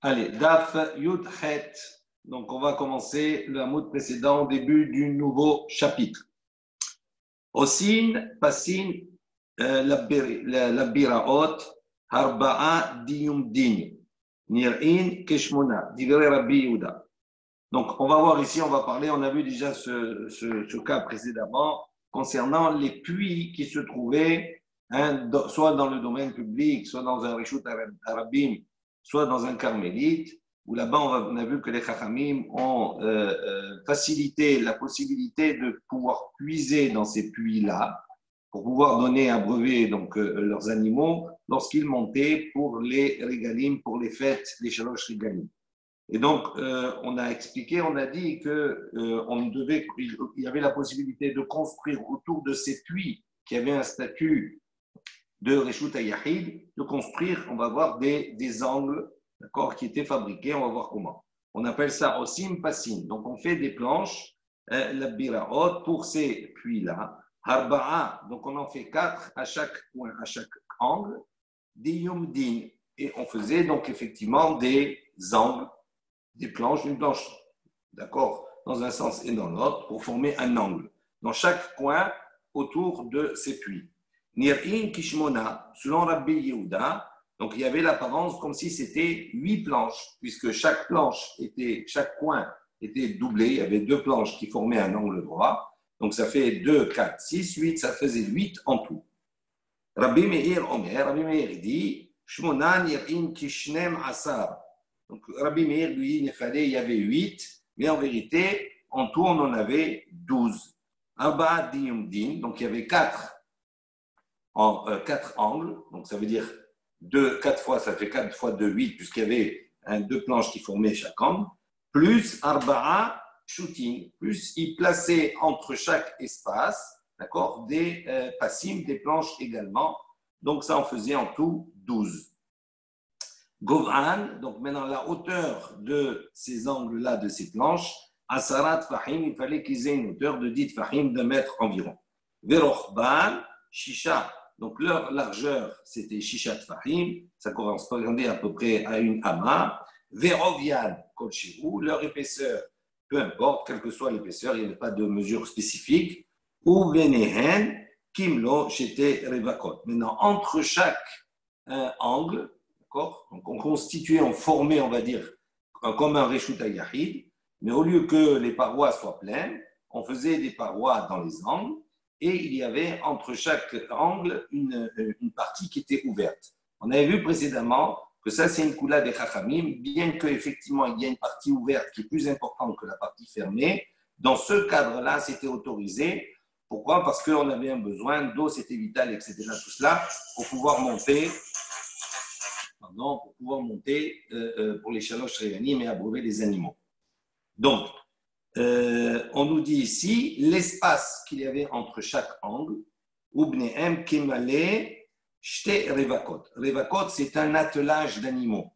Allez, Daf Yud Het. Donc, on va commencer le hamoud précédent au début du nouveau chapitre. Osin, Pasin, Labiraot, Harba'a, Diyum Din, Nir'in, Keshmona, Divrei Rabbi Yehuda. Donc, on va voir ici, on va parler, on a vu déjà ce cas précédemment, concernant les puits qui se trouvaient soit dans le domaine public, soit dans un Rishut Arabim, soit dans un carmélite, où là-bas, on a vu que les Chachamim ont facilité la possibilité de pouvoir puiser dans ces puits-là, pour pouvoir donner, abreuver donc, leurs animaux lorsqu'ils montaient pour les régalim, pour les fêtes, les shalosh régalim. Et donc, on a expliqué, on a dit qu'il y avait la possibilité de construire autour de ces puits qui avaient un statut de Reshut Yahid, de construire, on va voir, des angles, d'accord, qui étaient fabriqués, on va voir comment. On appelle ça osim passim. Donc, on fait des planches, la biraot, pour ces puits-là. Harba'a, donc on en fait 4 à chaque point, à chaque angle. Diyum din. Et on faisait donc effectivement des angles, des planches, une planche, d'accord, dans un sens et dans l'autre, pour former un angle, dans chaque coin autour de ces puits. Nir'in Kishmona, selon Rabbi Yehuda, donc il y avait l'apparence comme si c'était 8 planches, puisque chaque coin était doublé, il y avait 2 planches qui formaient un angle droit, donc ça fait 2, 4, 6, 8, ça faisait 8 en tout. Rabbi Meir dit, Shmona Nir'in Kishnem Asar. Donc, Rabbi Meir, lui, il y avait 8, mais en vérité, en tout, on en avait 12. Arba Diyum Din, donc il y avait 4 angles, donc ça veut dire 4 fois, ça fait 4 fois 2, 8, puisqu'il y avait 2 planches qui formaient chaque angle, plus Arba'a Shooting, plus il plaçait entre chaque espace, d'accord, des passim, des planches également, donc ça en faisait en tout 12. Gov'an, donc maintenant la hauteur de ces angles-là, de ces planches, Asarat Fahim, il fallait qu'ils aient une hauteur de 10 Fahim, de mètre environ. Verochban, Shisha, donc leur largeur c'était Shishat Fahim, ça correspondait à peu près à une Hama. Verovian, Kolchiru, leur épaisseur, peu importe, quelle que soit l'épaisseur, il n'y avait pas de mesure spécifique. Ou Venehen, Kimlo, Shete Revakot. Maintenant, entre chaque angle, d'accord, donc on constituait, on formait, on va dire, comme un Reshut Yahid, mais au lieu que les parois soient pleines, on faisait des parois dans les angles et il y avait entre chaque angle une partie qui était ouverte. On avait vu précédemment que ça, c'est une coula des Chachamim, bien qu'effectivement, il y a une partie ouverte qui est plus importante que la partie fermée. Dans ce cadre-là, c'était autorisé. Pourquoi? Parce qu'on avait un besoin d'eau, c'était vital, etc. Tout cela pour pouvoir monter pour les chaloches réanim et abreuver les animaux. Donc, on nous dit ici l'espace qu'il y avait entre chaque angle, Ubnehem Kemale Shte Revakot. Revakot, c'est un attelage d'animaux.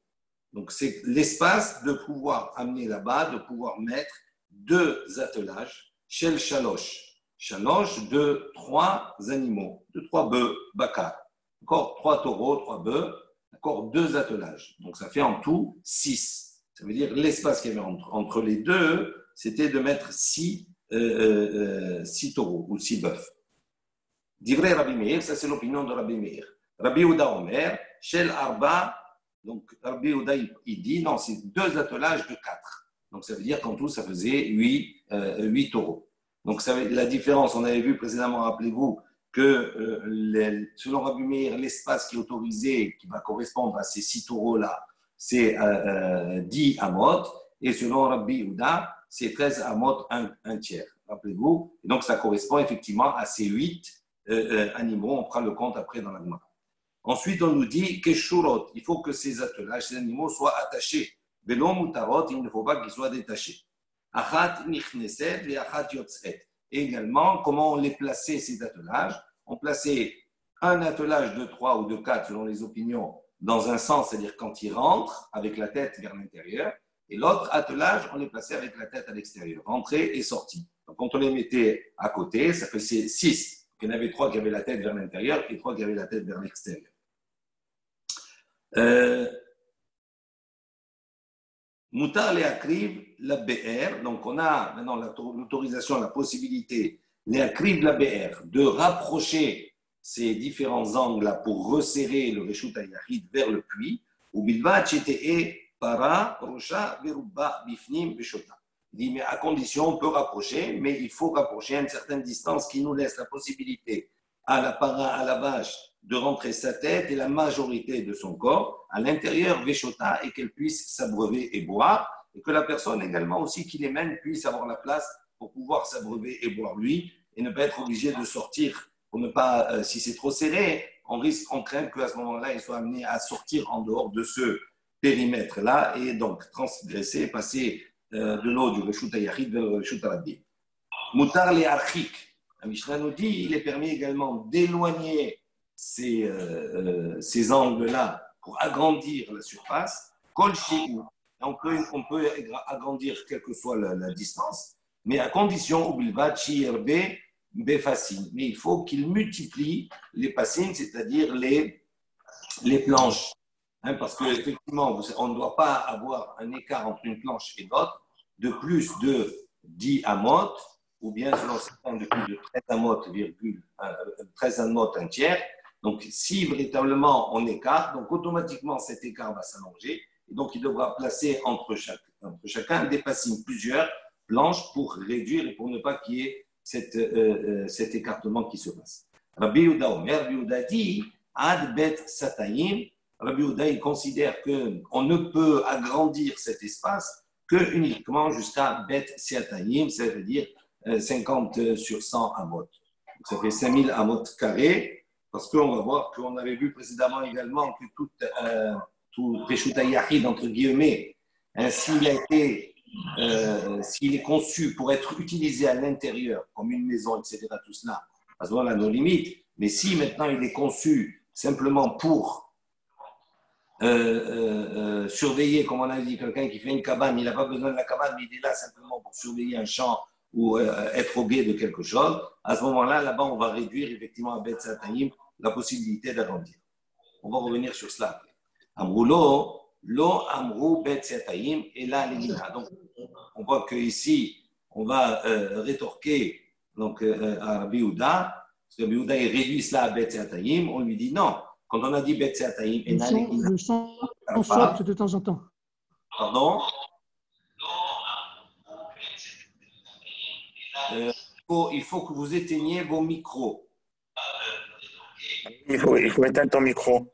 Donc, c'est l'espace de pouvoir amener là-bas, de pouvoir mettre 2 attelages, Shel Shalosh. Shalosh de 3 animaux, de 3 bœufs, bakar. Encore 3 taureaux, 3 bœufs, encore 2 attelages. Donc, ça fait en tout 6. Ça veut dire l'espace qu'il y avait entre les deux, c'était de mettre 6 taureaux ou 6 bœufs. Divrei Rabbi Meir, ça c'est l'opinion de Rabbi Meir. Rabbi Yehuda Omer, Shel Arba, donc Rabbi Yehuda il dit, non, c'est 2 attelages de 4. Donc ça veut dire qu'en tout, ça faisait 8 taureaux. Donc la différence, on avait vu précédemment, rappelez-vous, que selon Rabbi Meir, l'espace qui est autorisé, qui va correspondre à ces 6 taureaux-là, c'est 10 amot, et selon Rabbi Yehuda, c'est 13 amot, un tiers. Rappelez-vous. Et donc, ça correspond effectivement à ces 8 animaux. On prend le compte après dans la Gemara. Ensuite, on nous dit que shurot, il faut que ces attelages, ces animaux soient attachés. Velo mutarot, il ne faut pas qu'ils soient détachés. Achat nichneset et achat yotzet. Et également, comment on les plaçait, ces attelages? On plaçait un attelage de 3 ou de 4, selon les opinions, dans un sens, c'est-à-dire quand ils rentrent avec la tête vers l'intérieur, et l'autre attelage, on les plaçait avec la tête à l'extérieur, entrée et sortie. Donc, quand on les mettait à côté, ça faisait 6. Il y en avait 3 qui avaient la tête vers l'intérieur et 3 qui avaient la tête vers l'extérieur. Moutar les akriv la BR. Donc, on a maintenant l'autorisation, la possibilité, les akriv la BR, de rapprocher ces différents angles-là pour resserrer le Reshut HaYachid vers le puits. Ou bilvat chetee para rocha verubba bifnim beshota. Il dit, mais à condition, on peut rapprocher, mais il faut rapprocher à une certaine distance qui nous laisse la possibilité à la para, à la vache, de rentrer sa tête et la majorité de son corps à l'intérieur Veshota et qu'elle puisse s'abreuver et boire, et que la personne également aussi qui les mène puisse avoir la place pour pouvoir s'abreuver et boire lui, et ne pas être obligé de sortir pour ne pas, si c'est trop serré, on craint qu'à ce moment-là, il soit amené à sortir en dehors de ce périmètre-là et donc transgresser, passer de l'eau du Reshut HaYachid vers le Reshut HaRabbi. Moutar les archiques. La Mishnah nous dit il est permis également d'éloigner ces angles-là pour agrandir la surface. Kol she'u. On peut agrandir quelle que soit la distance, mais à condition, ubilvat shi'erbe befassin. Mais il faut qu'il multiplie les passines, c'est-à-dire les planches. Parce qu'effectivement, on ne doit pas avoir un écart entre une planche et l'autre de plus de 10 amot, ou bien selon certains de plus de 13 amot, un tiers. Donc, si véritablement on écarte, donc automatiquement cet écart va s'allonger. Et donc, il devra placer entre chacun des passines plusieurs planches pour réduire et pour ne pas qu'il y ait cet écartement qui se passe. Rabbi Yehuda Omer, Rabbi Yehuda dit Ad bet satayim. Rabbi Yehuda, il considère qu'on ne peut agrandir cet espace que uniquement jusqu'à bet satayim, c'est-à-dire 50 sur 100 amot. Donc, ça fait 5000 amot carrés, parce qu'on va voir qu'on avait vu précédemment également que tout Reshut HaYachid, entre guillemets, s'il est conçu pour être utilisé à l'intérieur, comme une maison, etc., tout cela, à ce moment-là, nos limites. Mais si maintenant il est conçu simplement pour surveiller, comme on a dit, quelqu'un qui fait une cabane, il n'a pas besoin de la cabane, mais il est là simplement pour surveiller un champ ou être au guet de quelque chose, à ce moment-là, là-bas, on va réduire effectivement à Bet Satayim la possibilité d'agrandir. On va revenir sur cela. Amroulo, lo amrou Bet Satayim, et là, les mina. Donc, on voit qu'ici, on va rétorquer donc, à Rabbi Yehuda, parce que Rabbi Yehuda, il réduit cela à Bet Satayim, on lui dit non. Quand on a dit Bet Satayim, et là, les mina. Le son saute de temps en temps. Pardon? Il faut que vous éteigniez vos micros. Il faut éteindre ton micro.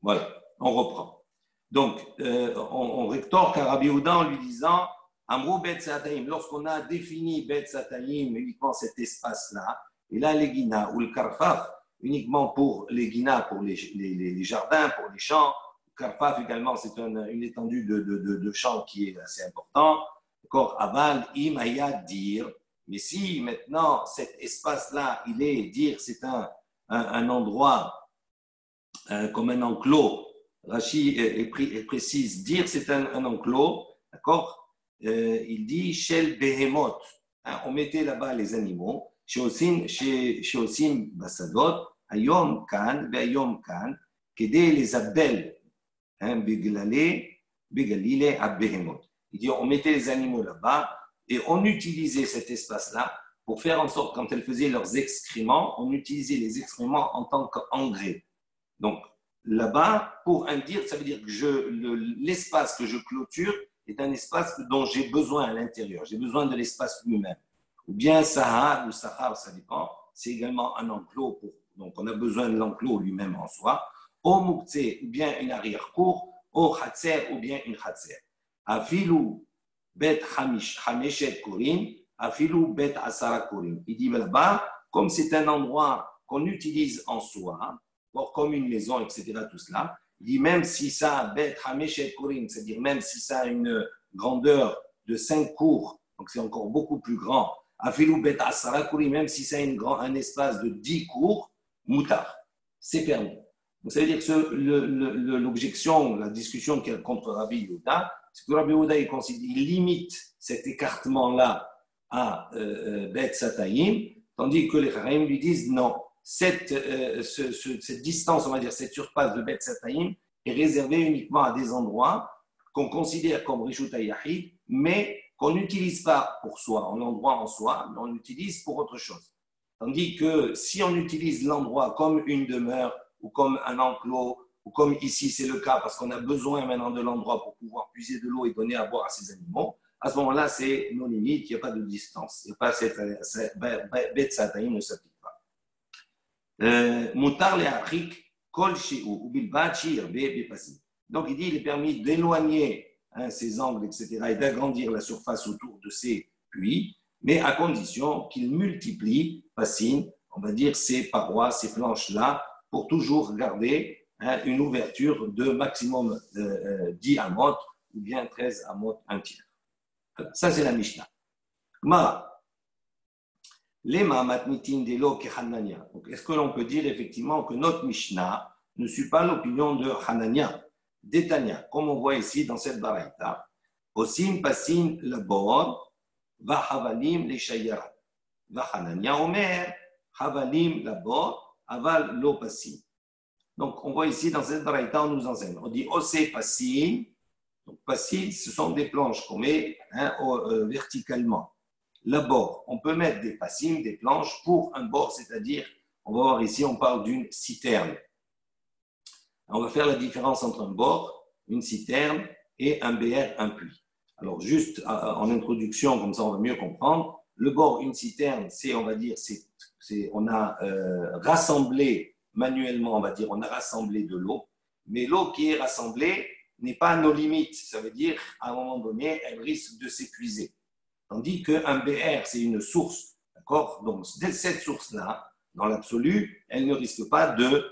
Voilà, on reprend. Donc, on rétorque à Rabbi Yehuda en lui disant Amrou Bet Satayim, lorsqu'on a défini Bet Satayim, uniquement cet espace-là, et là, les guinas ou le karfaf, uniquement pour les guinas, pour les jardins, pour les champs. Karfaf également, c'est une étendue de champs qui est assez important. D'accord, aval, imaya, dire. Mais si maintenant cet espace-là, il est dire, c'est un endroit comme un enclos. Rachi précise, dire c'est un enclos, d'accord. Il dit shel behemoth. On mettait là-bas les animaux. Chez Osim Basadot, ayom kan, ve'ayom kan, qu'aider les abdel. Begalile Abbehemoth. Il dit on mettait les animaux là-bas et on utilisait cet espace-là pour faire en sorte, quand elles faisaient leurs excréments, on utilisait les excréments en tant qu'engrais. Donc là-bas, pour un dire, ça veut dire que l'espace que je clôture est un espace dont j'ai besoin à l'intérieur. J'ai besoin de l'espace lui-même. Ou bien Sahar ou Sahar, ça dépend. C'est également un enclos. Donc on a besoin de l'enclos lui-même en soi. Au Mouktsé, ou bien une arrière-cour, au Khatser, ou bien une Khatser. Afilou Bet Hameshet Korim, Afilou Bet Asara Korim. Il dit là-bas, comme c'est un endroit qu'on utilise en soi, comme une maison, etc., tout cela, il dit même si ça a Bet Hameshet Korim, c'est-à-dire même si ça a une grandeur de 5 cours, donc c'est encore beaucoup plus grand, Afilou Bet Asara Korim, même si ça a un espace de 10 cours, Moutar, c'est permis. Donc, ça veut dire que l'objection, la discussion qu'il y a contre Rabbi Yehuda, c'est que Rabbi Yehuda, il limite cet écartement-là à Bet Satayim, tandis que les Chachamim lui disent non, cette distance, on va dire, cette surface de Bet Sataïm est réservée uniquement à des endroits qu'on considère comme Rishuta Yahid, mais qu'on n'utilise pas pour soi, en endroit en soi, mais on l'utilise pour autre chose. Tandis que si on utilise l'endroit comme une demeure ou comme un enclos, ou comme ici c'est le cas parce qu'on a besoin maintenant de l'endroit pour pouvoir puiser de l'eau et donner à boire à ses animaux, à ce moment-là, c'est nos limites, il n'y a pas de distance. Il n'y a pas Bet Sataïm ne s'applique pas. Moutar le Afrique, Kol Shi'u, ou Bilbad Shir, Donc il dit il est permis d'éloigner ces angles, etc., et d'agrandir la surface autour de ces puits, mais à condition qu'il multiplie, fascine, on va dire, ces parois, ces planches-là, pour toujours garder une ouverture de maximum 10 amot, ou bien 13 amot, un tiers. Ça, c'est la Mishnah. Gemara. Lema matnitin delo kehanania. Donc, est-ce que l'on peut dire effectivement que notre Mishnah ne suit pas l'opinion de Hanania, d'Etania, comme on voit ici dans cette baraita? Osim pasin labor, va havalim les shayarat. Va Hanania omer, havalim labor, aval lo pasin. Donc, on voit ici dans cette baraita, on nous enseigne. On dit osé pasin. Donc, pasin, ce sont des planches qu'on met verticalement. Le bord, on peut mettre des passines, des planches pour un bord, c'est-à-dire, on va voir ici, on parle d'une citerne. On va faire la différence entre un bord, une citerne et un BR, un puits. Alors, juste en introduction, comme ça on va mieux comprendre, le bord, une citerne, c'est, on va dire, on a rassemblé manuellement, on va dire, on a rassemblé de l'eau, mais l'eau qui est rassemblée n'est pas à nos limites. Ça veut dire, à un moment donné, elle risque de s'épuiser. Tandis qu'un BR, c'est une source, d'accord? Donc, cette source-là, dans l'absolu, elle ne risque pas de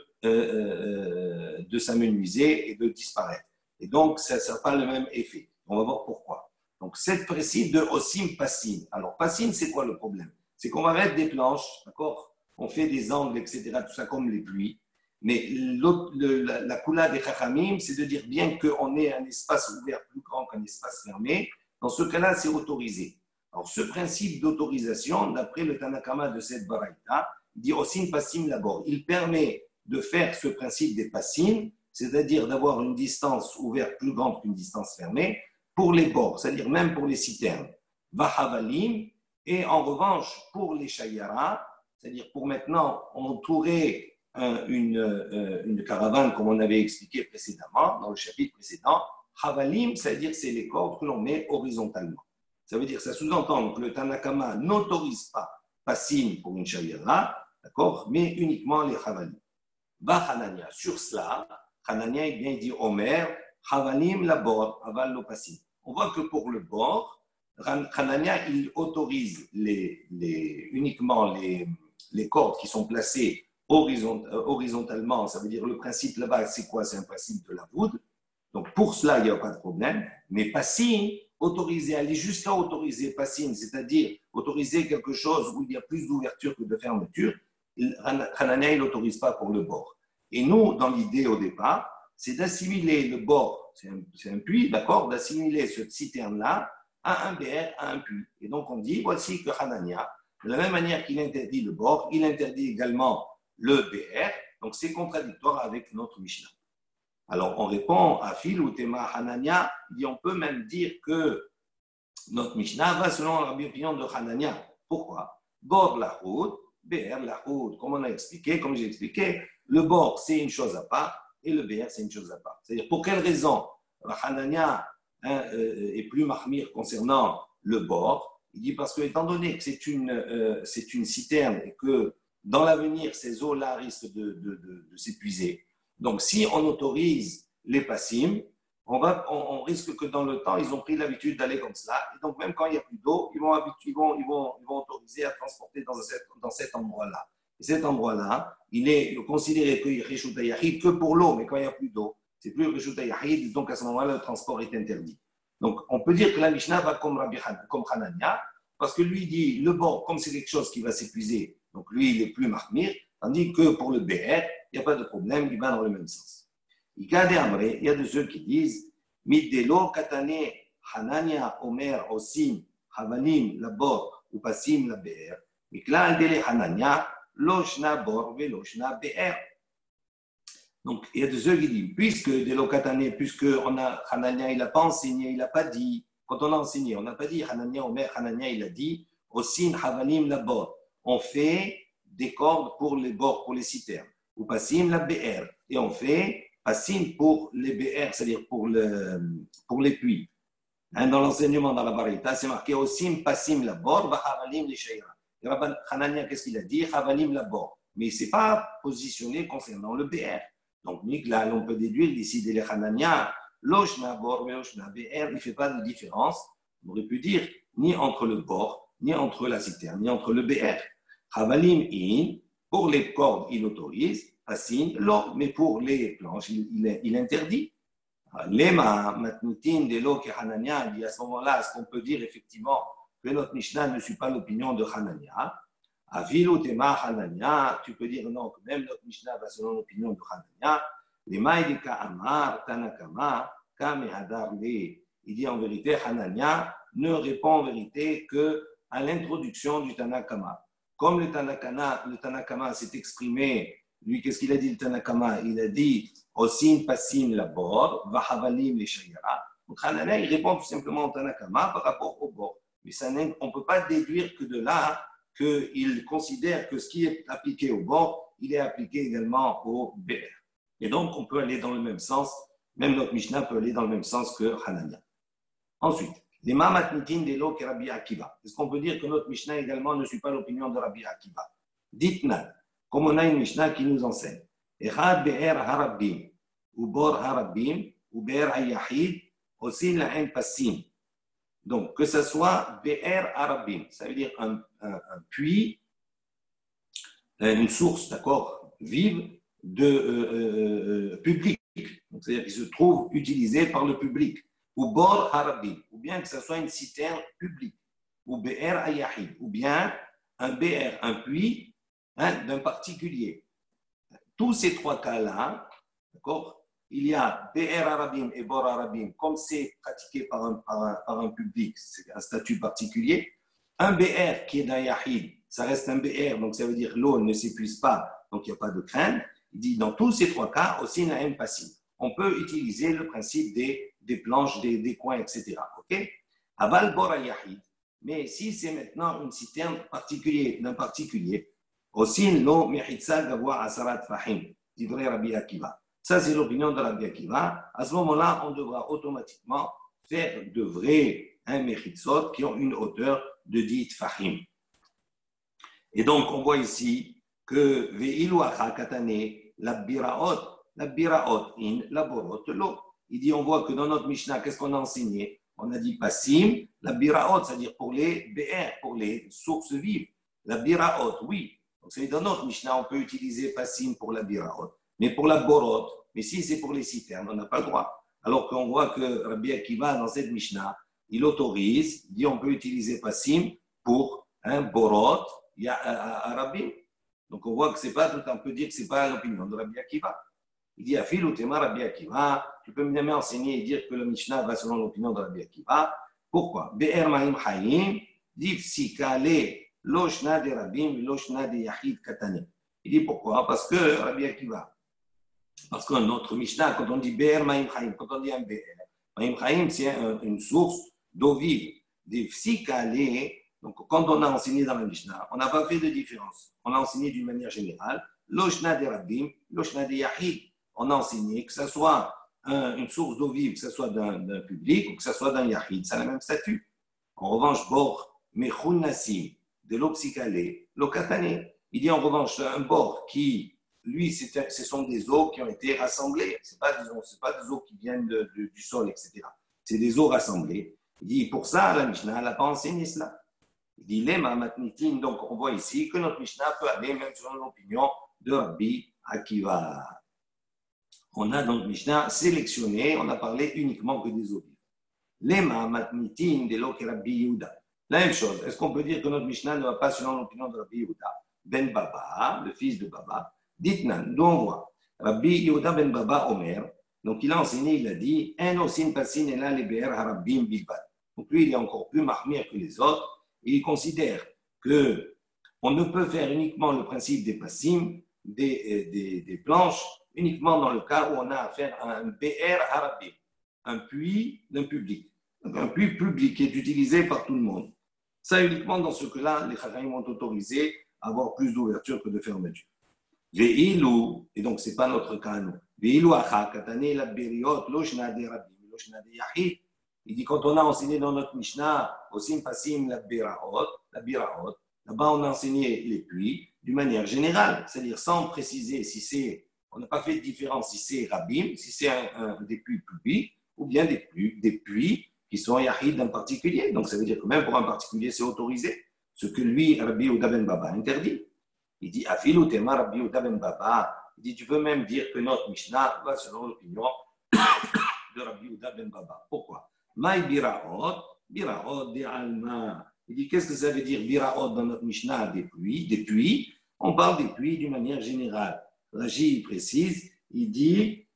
s'amenuiser et de disparaître. Et donc, ça n'a pas le même effet. On va voir pourquoi. Donc, cette principe de osim passin. Alors, passin, c'est quoi le problème? C'est qu'on va mettre des planches, d'accord? On fait des angles, etc., tout ça comme les pluies. Mais la coula des chachamim, c'est de dire bien qu'on ait un espace ouvert plus grand qu'un espace fermé. Dans ce cas-là, c'est autorisé. Alors, ce principe d'autorisation, d'après le Tanakama de cette baraita, dit osim passim labor. Il permet de faire ce principe des passim, c'est-à-dire d'avoir une distance ouverte plus grande qu'une distance fermée, pour les bords, c'est-à-dire même pour les citernes. Vahavalim, et en revanche, pour les shayara, c'est-à-dire pour maintenant entourer une caravane, comme on avait expliqué précédemment, dans le chapitre précédent, havalim, c'est-à-dire c'est les cordes que l'on met horizontalement. Ça veut dire, ça sous-entend que le Tanakama n'autorise pas passim pour une shayara, d'accord, mais uniquement les havalim. Va Hanania, sur cela, Hanania, il dit Omer, havalim la bord, aval lo passim. On voit que pour le bord, Hanania, il autorise uniquement les cordes qui sont placées horizontalement. Ça veut dire, le principe là-bas, c'est quoi? C'est un principe de la voûte. Donc, pour cela, il n'y a pas de problème. Mais passim, autoriser, aller jusqu'à autoriser passim, c'est-à-dire autoriser quelque chose où il y a plus d'ouverture que de fermeture, Hanania, il n'autorise pas pour le bord. Et nous, dans l'idée au départ, c'est d'assimiler le bord, c'est un puits, d'accord, d'assimiler cette citerne-là à un BR, à un puits. Et donc, on dit, voici que Hanania, de la même manière qu'il interdit le bord, il interdit également le BR, donc c'est contradictoire avec notre Mishnah. Alors, on répond à Phil ou Tema Hanania, on peut même dire que notre Mishnah va selon l'opinion de Hanania. Pourquoi? Bord la route, BR la route, comme on a expliqué, comme j'ai expliqué, le bord c'est une chose à part et le BR c'est une chose à part. C'est-à-dire, pour quelle raison Hanania est plus mahmir concernant le bord? Il dit parce que, étant donné que c'est une citerne et que dans l'avenir, ces eaux-là risquent de s'épuiser. Donc, si on autorise les passim, on risque que dans le temps, ils ont pris l'habitude d'aller comme cela. Et donc, même quand il n'y a plus d'eau, ils vont autoriser à transporter dans cet endroit-là. Et cet endroit-là, il est considéré que Rishuta Yahid que pour l'eau, mais quand il n'y a plus d'eau, c'est plus Rishuta Yahid, donc à ce moment-là, le transport est interdit. Donc, on peut dire que la Mishnah va comme Hanania, parce que lui dit, le bord, comme c'est quelque chose qui va s'épuiser, donc lui, il est plus mahmir, tandis que pour le BR, il n'y a pas de problème, il va dans le même sens. Il y a de ceux qui disent, Middelo katane Hanania Omer Osim Havalim la bord ou Passim la BR. Miklal dele Hanania Loshna bor ve loshna be'er. Donc, il y a de ceux qui disent, puisque des locatanes, puisque Hanania, il n'a pas enseigné, il n'a pas dit, quand on a enseigné, on n'a pas dit, Hanania, Omer, Hanania, il a dit, Osin, Havalim, la bord. On fait des cordes pour les bords, pour les citernes. Ou Passim, la BR. Et on fait Passim pour les BR, c'est-à-dire pour les puits. Hein, dans l'enseignement, dans la Baraita, c'est marqué Osim, Passim, la bord, Havalim, les Shaira. Rabban Hanania, qu'est-ce qu'il a dit? Havalim, la bord. Mais il ne s'est pas positionné concernant le BR. Donc, là, on peut déduire d'ici des Hanania, Loshna bor, Loshna BR, il ne fait pas de différence. On aurait pu dire ni entre le bord, ni entre la citerne, ni entre le BR. Havalim in, pour les cordes, il autorise, Passim, l'eau, mais pour les planches, il interdit. Lema, matnitin, de l'eau que Hanania, dit à ce moment-là, est-ce qu'on peut dire effectivement que notre Mishnah ne suit pas l'opinion de Hanania? Avilu tema Hanania, tu peux dire non, que même notre Mishnah va selon l'opinion de Hanania. Lema idika amar, tanakama, kame hadar le. Il dit en vérité, Hanania ne répond en vérité qu'à l'introduction du Tanakama. Comme le Tanakama s'est exprimé, lui, qu'est-ce qu'il a dit le Tanakama? Il a dit Osin, Passim, la bord, Vahavalim, les Shayara. Donc Hanania, il répond tout simplement au Tanakama par rapport au bord. Mais on ne peut pas déduire que de là qu'il considère que ce qui est appliqué au bord, il est appliqué également au BR. Et donc, on peut aller dans le même sens, même notre Mishnah peut aller dans le même sens que Hanania. Ensuite, les Mamatnitin de l'eau que Rabbi Akiva. Est-ce qu'on peut dire que notre Mishnah également ne suit pas l'opinion de Rabbi Akiva? Dites-nous, comme on a une Mishnah qui nous enseigne, Echad be'er harabim, ou bor harabim, ou be'er hayahid, aussi la haine passim. Donc, que ce soit be'er harabim, ça veut dire un puits, une source, d'accord, vive, public. Donc, c'est-à-dire qu'il se trouve utilisé par le public. Ou bor harabim, ou bien que ce soit une citerne publique, ou be'er ayahid, ou bien un be'er, un puits d'un particulier. Tous ces trois cas-là, d'accord, il y a be'er harabim et bor harabim, comme c'est pratiqué par un public, c'est un statut particulier. Un be'er qui est d'un yahid, ça reste un be'er, donc ça veut dire l'eau ne s'épuise pas, donc il n'y a pas de crainte. Il dit dans tous ces trois cas, aussi naïm passive. On peut utiliser le principe des planches, des coins, etc. Ok? Aval bor yahid. Mais si c'est maintenant une citerne d'un particulier, aussi l'eau mechitsa gavoa asarat fahim, divrei Rabbi Akiva. Ça, c'est l'opinion de Rabbi Akiva. À ce moment-là, on devra automatiquement faire de vrais mechitsot qui ont une hauteur de 10 fahim. Et donc, on voit ici que ve'ilu acha katane, la biraot in la borot lo. Il dit, on voit que dans notre Mishnah, qu'est-ce qu'on a enseigné? On a dit passim, la biraot, c'est-à-dire pour les BR, pour les sources vives. La biraot, oui. Donc, c'est dans notre Mishnah, on peut utiliser passim pour la biraot. Mais pour la borot, mais si c'est pour les citernes, on n'a pas le droit. Alors qu'on voit que Rabbi Akiva, dans cette Mishnah, il autorise, il dit, on peut utiliser passim pour un borot, il y a Rabbi. Donc, on voit que c'est pas tout, on peut dire que c'est pas l'opinion de Rabbi Akiva. Il dit, Afil ou Tema Rabbi Akiva, tu peux même enseigner et dire que le Mishnah va selon l'opinion de Rabbi Akiva. Pourquoi? Be'er Ma'im Hayim, dit Sikale, Loshna de Rabbim, Loshna de Yahid Katane. Il dit pourquoi? Parce que Rabbi Akiva, parce que notre Mishnah, quand on dit Be'er Ma'im Hayim, quand on dit un Be'er, Ma'im Hayim, c'est une source d'eau vive. Des Sikale, donc quand on a enseigné dans la Mishnah, on n'a pas fait de différence. On a enseigné d'une manière générale, Loshna de Rabbim, Loshna de Yahid. On a enseigné que ce soit une source d'eau vive, que ce soit d'un public ou que ce soit d'un yahid, c'est le même statut. En revanche, bord, mechun nassim, de l'eau psychalée, l'eau katanée. Il dit en revanche un bord qui, lui, ce sont des eaux qui ont été rassemblées. Ce pas des eaux qui viennent du sol, etc. C'est des eaux rassemblées. Il dit pour ça, la Mishnah n'a pas enseigné cela. Il dit lema matnitin, donc on voit ici que notre Mishnah peut aller même selon l'opinion de Rabbi Akiva. On a donc Mishnah sélectionné, on a parlé uniquement que des eaux vives. Lema matnitin de l'eau que Rabbi Yehuda. La même chose, est-ce qu'on peut dire que notre Mishnah ne va pas selon l'opinion de Rabbi Yehuda? Ben Baba, le fils de Baba, dites-nous, d'où on voit Rabbi Yehuda ben Baba Omer, donc il a enseigné, il a dit, un osin passin et là les be'er harabim bilbad. Donc lui, il est encore plus mahmir que les autres, et il considère que on ne peut faire uniquement le principe des passim, des planches, uniquement dans le cas où on a affaire à un BR arabe, un puits d'un public. Un puits public qui est utilisé par tout le monde. Ça, uniquement dans ce cas-là, les Chachamim ont autorisé à avoir plus d'ouverture que de fermeture. Ve'ilou, et donc ce n'est pas notre cas, nous. Ve'ilou acha, katane la beriot, lo shnade rabbi, lo shnade yahid. Il dit, quand on a enseigné dans notre Mishnah, osim pasim la biraot, là-bas on a enseigné les puits d'une manière générale, c'est-à-dire sans préciser si c'est, on n'a pas fait de différence si c'est rabbim, si c'est des puits publics, ou bien des puits qui sont yahid d'un particulier. Donc ça veut dire que même pour un particulier, c'est autorisé. Ce que lui, Rabbi Yehuda ben Baba, interdit. Il dit, Afilou tema Rabbi Yehuda ben Baba. Il dit, tu peux même dire que notre Mishnah va selon l'opinion de Rabbi Yehuda ben Baba. Pourquoi? Maï biraot de alma. Il dit, qu'est-ce que ça veut dire biraot dans notre Mishnah? Des puits. On parle des puits d'une manière générale. Rashi précise, il dit,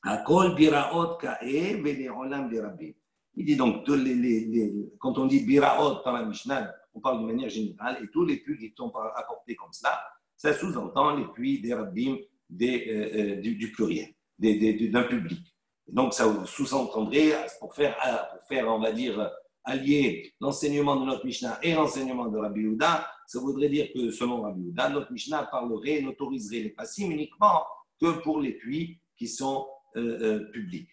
Akol biraot ka'e vele olam de Rabbi. Il dit donc, quand on dit biraot dans la Mishnah, on parle de manière générale, et tous les puits qui sont apportés comme ça sous-entend les puits des rabbins du pluriel, d'un public. Et donc, ça sous-entendrait, pour faire, on va dire, allier l'enseignement de notre Mishnah et l'enseignement de Rabbi Yehuda, ça voudrait dire que, selon Rabbi Yehuda, notre Mishnah n'autoriserait les passim uniquement que pour les puits qui sont publics.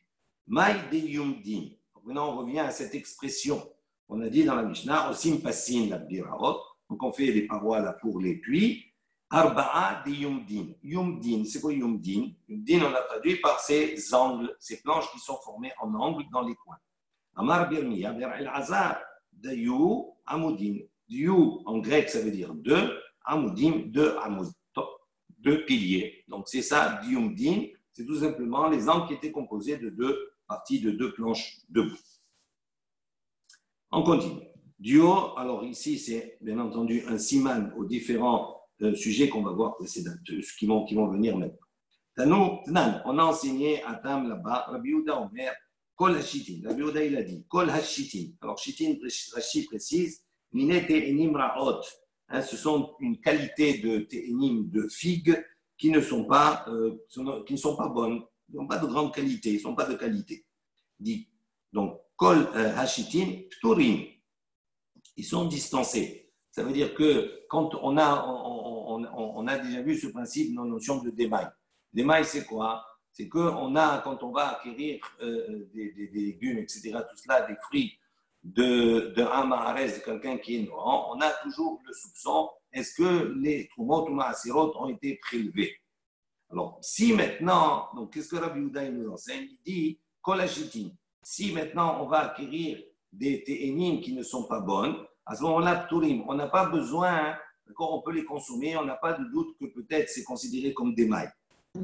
Maï de yumdin. Maintenant, on revient à cette expression. On a dit dans la Mishnah, osim passin la biraot, donc on fait les parois là pour les puits. Arba'a de yumdin. Yumdin, c'est quoi yumdin? Yumdin, on a traduit par ces angles, ces planches qui sont formées en angles dans les coins. Amar birmiya, ber el-azar, dayu amudin. Diu, en grec, ça veut dire deux, amudim, deux piliers. Donc c'est ça, yumdin, c'est tout simplement les angles qui étaient composés de deux parties, de deux planches debout. On continue. Duo, alors ici, c'est bien entendu un siman aux différents sujets qu'on va voir précédemment, qui vont venir maintenant. Tanan, on a enseigné à Tam là-bas, Rabbi Yehuda Omer, Kol Hashitin. Rabbi Yehuda, il a dit, Kol Hashitin. Alors, Shitin, Rashi précise, Mine Te'enim Ra'ot. Ce sont une qualité de Te'enim, de figues, qui ne sont pas bonnes, ils n'ont pas de grande qualité, ils ne sont pas de qualité. Dit, donc, Kol Hashitin, Pturim. Ils sont distancés. Ça veut dire que quand on a déjà vu ce principe dans la notion de démail. Démail, c'est quoi? C'est que quand on va acquérir des légumes, etc., tout cela, des fruits d'un maharès, de quelqu'un qui est ignorant, on a toujours le soupçon, est-ce que les trumot ou maasirot ont été prélevés? Alors, si maintenant, donc qu'est-ce que Rabbi Yehuda nous enseigne? Il dit, kolachitin. Si maintenant on va acquérir des téhénim qui ne sont pas bonnes, à ce moment-là, pturim, on n'a pas besoin, d'accord, on peut les consommer, on n'a pas de doute que peut-être c'est considéré comme des mailles.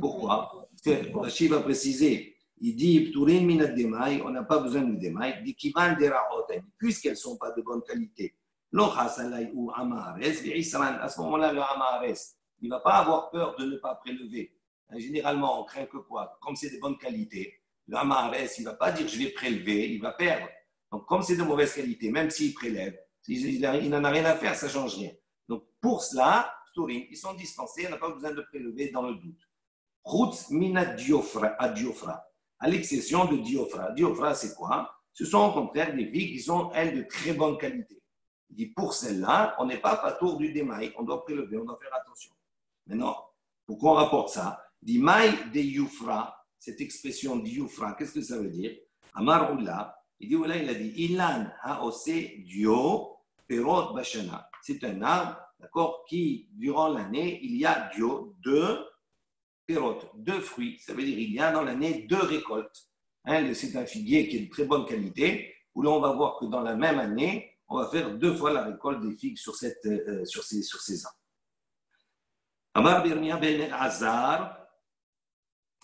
Pourquoi? Parce que Rashi va préciser, il dit pturim minat des mailles, on n'a pas besoin de des mailles, dit kivan deraot, puisqu'elles ne sont pas de bonne qualité. L'ochasalai ou amahares, à ce moment-là, le amahares, il ne va pas avoir peur de ne pas prélever. Généralement, on craint que quoi? Comme c'est de bonne qualité, le amahares, il ne va pas dire je vais prélever, il va perdre. Donc, comme c'est de mauvaise qualité, même s'il prélève, il n'en a rien à faire, ça ne change rien. Donc, pour cela, ils sont dispensés, on n'a pas besoin de prélever dans le doute. Chutz mina diofra, à l'exception de diofra. Diofra, c'est quoi? Ce sont au contraire des filles qui sont, elles, de très bonne qualité. Il dit, pour celles-là, on n'est pas patour du démail, on doit prélever, on doit faire attention. Maintenant, pourquoi on rapporte ça? Il dit, maï de yufra, cette expression diofra, qu'est-ce que ça veut dire? Amar Oula, il a dit, Ilan haose dio perot bashana. C'est un arbre, d'accord, qui, durant l'année, il y a dio, deux perot, deux fruits. Ça veut dire il y a dans l'année deux récoltes. C'est un figuier qui est de très bonne qualité, où l'on va voir que dans la même année, on va faire deux fois la récolte des figues sur ces arbres. Amar Birmia ben Hazar.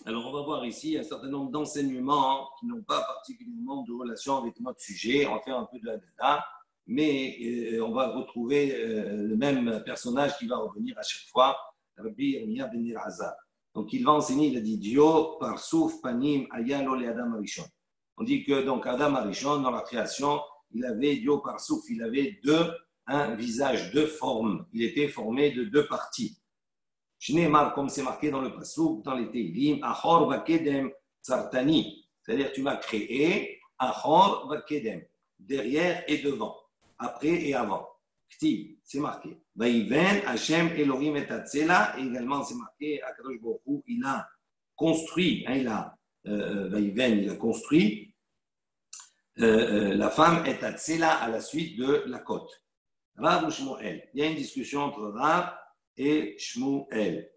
Alors, on va voir ici un certain nombre d'enseignements qui n'ont pas particulièrement de relation avec notre sujet. On va faire un peu de la data, mais on va retrouver le même personnage qui va revenir à chaque fois, Rabbi Yirmiyah ben Elazar. Donc, il va enseigner, il a dit Dio, par souf, panim, ayalo le Adam Arishon. On dit que donc Adam Arishon, dans la création, il avait Dio par souf, il avait deux un visage de forme. Il était formé de deux parties. Shneimar, comme c'est marqué dans le Passouk, dans les Teilim, Achor vakedem tsartani. C'est-à-dire, tu m'as créé Achor vakedem, derrière et devant, après et avant. Ktiv, c'est marqué. Vaïven, Hashem, Elohim et Tatsela. Et également, c'est marqué, Akadosh Baruch Hu, il a construit, Vaïven, il a construit la femme est Tatsela à la suite de la côte. Rav ou Shmuel. Il y a une discussion entre Rav et Shmuel.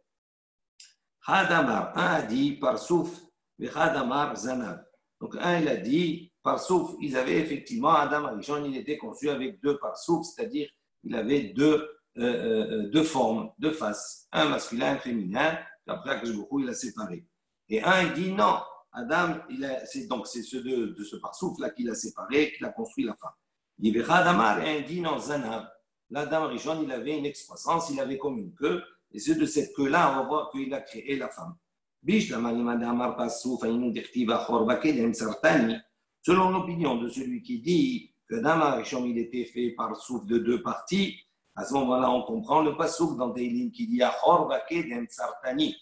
Hadamar, un a dit Parsouf, mais Hadamar Zanav. Donc un, il a dit Parsouf, ils avaient effectivement, Adam Arishon, il était conçu avec deux Parsouf, c'est-à-dire il avait deux formes, deux faces, un masculin, un féminin, après il a séparé. Et un, il dit non, Adam, c'est ceux de ce Parsouf-là qu'il a séparé, qu'il a construit la femme. Il dit Hadamar, et un dit non, Zanav. L'Adam Rishon, il avait une excroissance, il avait comme une queue, et c'est de cette queue-là, on va voir qu'il a créé la femme. Selon l'opinion de celui qui dit que Adam Rishon, il était fait par souffle de deux parties, à ce moment-là, on comprend le passouk dans Teilim qui dit Achor vakedem sartani.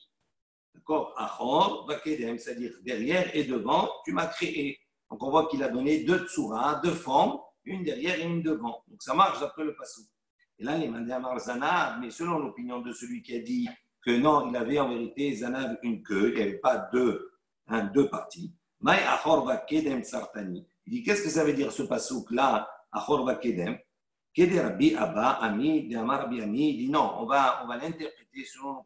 D'accord, Achor vakedem, c'est-à-dire derrière et devant, tu m'as créé. Donc on voit qu'il a donné deux tsuras, deux formes, une derrière et une devant. Donc ça marche d'après le passouk. Et là, les mandamar Zanav, mais selon l'opinion de celui qui a dit que non, il avait en vérité Zanav une queue, il n'y avait pas deux parties. Maï Achor vakedem sartani. Il dit qu'est-ce que ça veut dire ce passouk-là, Achor vakedem? Kede Rabbi Abba, Ami, de Amar Rabbi Ami, il dit non, on va l'interpréter selon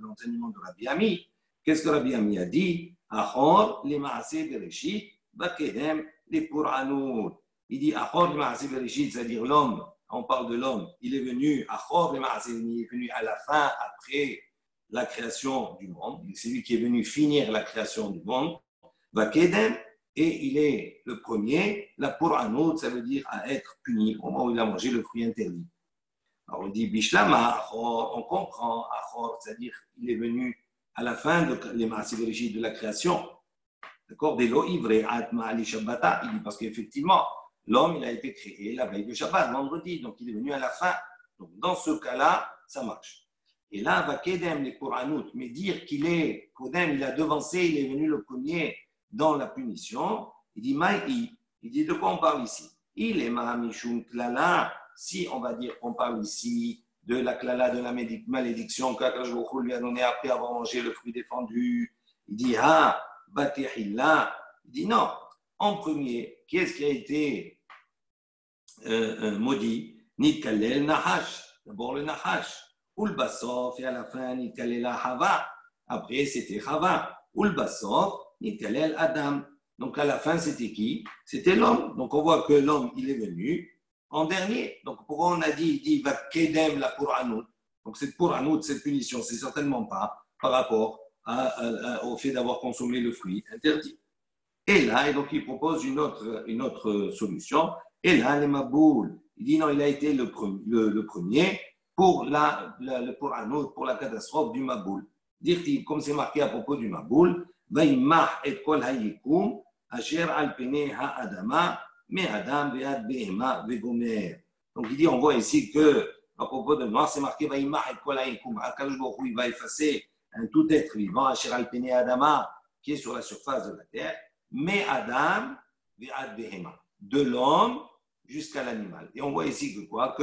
l'enseignement de Rabbi Ami. Qu'est-ce que Rabbi Ami a dit? Achor, les Maaseh Bereshit, Vakedem, les Puranut. Il dit Achor, les Maaseh Bereshit, c'est-à-dire l'homme, on parle de l'homme, il est venu, Achor, les Maaseh, il est venu à la fin, après la création du monde. C'est lui qui est venu finir la création du monde. Vakedem, et il est le premier, la Puranut, ça veut dire à être puni au moment où il a mangé le fruit interdit. Alors on dit Bishlama, Achor, on comprend Achor, c'est-à-dire il est venu à la fin de les Maaseh de la création. D'accord? Des lo ivre atma ali shabbata. Il dit parce qu'effectivement, l'homme il a été créé la veille de Shabbat, vendredi, donc il est venu à la fin. Donc dans ce cas-là, ça marche. Et là, va kedem les Puranut, mais dire qu'il est Kodem, il a devancé, il est venu le premier dans la punition, il dit Maï, il dit de quoi on parle ici? Il est Mahamishum Klala, si on va dire qu'on parle ici de la Klala, de la malédiction qu'Akadosh Baruch Hu lui a donnée après avoir mangé le fruit défendu, il dit Ah, Batehilla, il dit non, en premier, qui est-ce qui a été maudit? Nitkalel Nahash, d'abord le Nahash, Ul Basof, et à la fin Nitkalela Hava, après c'était Hava, Ul Basof, Nikalel Adam. Donc à la fin, c'était qui? C'était l'homme. Donc on voit que l'homme, il est venu en dernier. Donc pourquoi on a dit, il dit, va kedem la Puranut. Donc cette Puranut, cette punition, c'est certainement pas par rapport au fait d'avoir consommé le fruit interdit. Et là, et donc il propose une autre solution. Et là, les Maboul, il dit non, il a été le premier pour le Puranut, pour la catastrophe du Maboul. Dire-t-il, comme c'est marqué à propos du Maboul, וימח את כל היקום אשר על פני האדמה מאדם ועד בהמה וגומר. Donc il dit, on voit ici que à propos de Noir, c'est marqué וימח את כל היקום. Akadosh Baruch Hu, il va effacer un tout être vivant אשר על פני האדמה qui est sur la surface de la terre, מאדם ועד בהמה, de l'homme jusqu'à l'animal. Et on voit ici que quoi?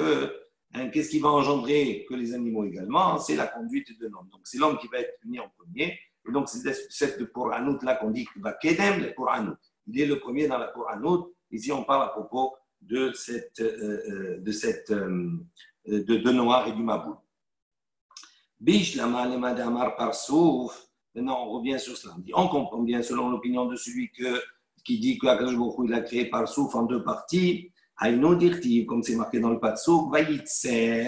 Qu'est-ce qui va engendrer que les animaux également? C'est la conduite de l'homme. Donc c'est l'homme qui va être puni en premier. Et donc, c'est cette Puranut-là qu'on dit qu'il va Kedem, le Puranut. Il est le premier dans la Puranut. Ici, on parle à propos de Noir et du Maboul. Bish lama lema damar parsouf. Maintenant, on revient sur cela. On comprend bien, selon l'opinion de celui qui dit que Akadosh Baruch Hu, il a créé parsouf en deux parties. Aïno dirtiv, comme c'est marqué dans le Passouk, Vayitzer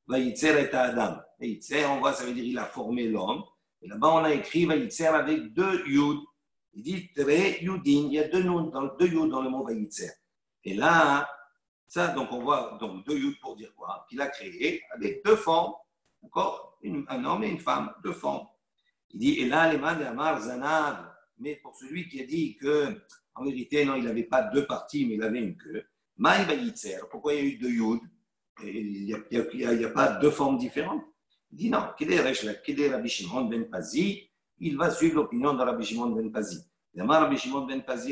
est Adam. Vayitzer, on voit, ça veut dire il a formé l'homme. Et là-bas, on a écrit Vayitzer avec deux yud. Il dit Tre yudin. Il y a deux yud dans le mot Vayitzer. Et là, ça, donc on voit donc deux yud pour dire quoi? Qu'il a créé avec deux formes. D'accord? Un homme et une femme, deux formes. Il dit Et là, les mains de Amar Zanav. Mais pour celui qui a dit que, en vérité, non, il n'avait pas deux parties, mais il avait une queue. Maï Vayitzer. Pourquoi il y a eu deux yud? Il n'y a pas deux formes différentes. Il dit non, Kedé Rabbi Shimon ben Pazi, il va suivre l'opinion de Rabbi Shimon ben Pazi. Rabbi Shimon ben Pazi,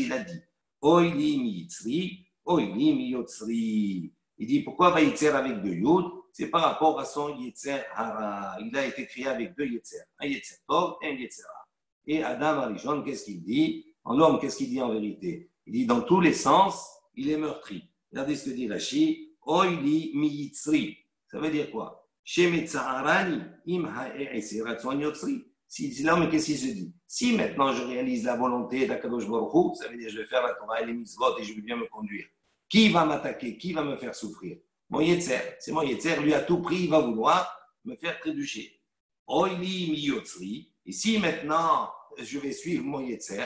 il a dit Oili mi yitzri, oili mi yotzri. Il dit pourquoi va yitzer avec deux yud? C'est par rapport à son yitzer hara. Il a été créé avec deux yitzer, un yitzer tov et un yitzer hara. Et Adam Arishon, qu'est-ce qu'il dit? En l'homme, qu'est-ce qu'il dit en vérité? Il dit dans tous les sens, il est meurtri. Regardez ce que dit Rashi. Oili mi yitzri. Ça veut dire quoi? Shemetzaharani im ha'e'esi ratzon yotzri. Si là, mais qu'est-ce qu'il se dit? Si maintenant je réalise la volonté d'Akadosh Baruch Hu, ça veut dire je vais faire la Torah et les mitzvot et je vais bien me conduire. Qui va m'attaquer? Qui va me faire souffrir? Mon Yetzer. C'est mon Yetzer. Lui, à tout prix, il va vouloir me faire trébucher. Oili mi yotzri. Et si maintenant je vais suivre mon Yetzer,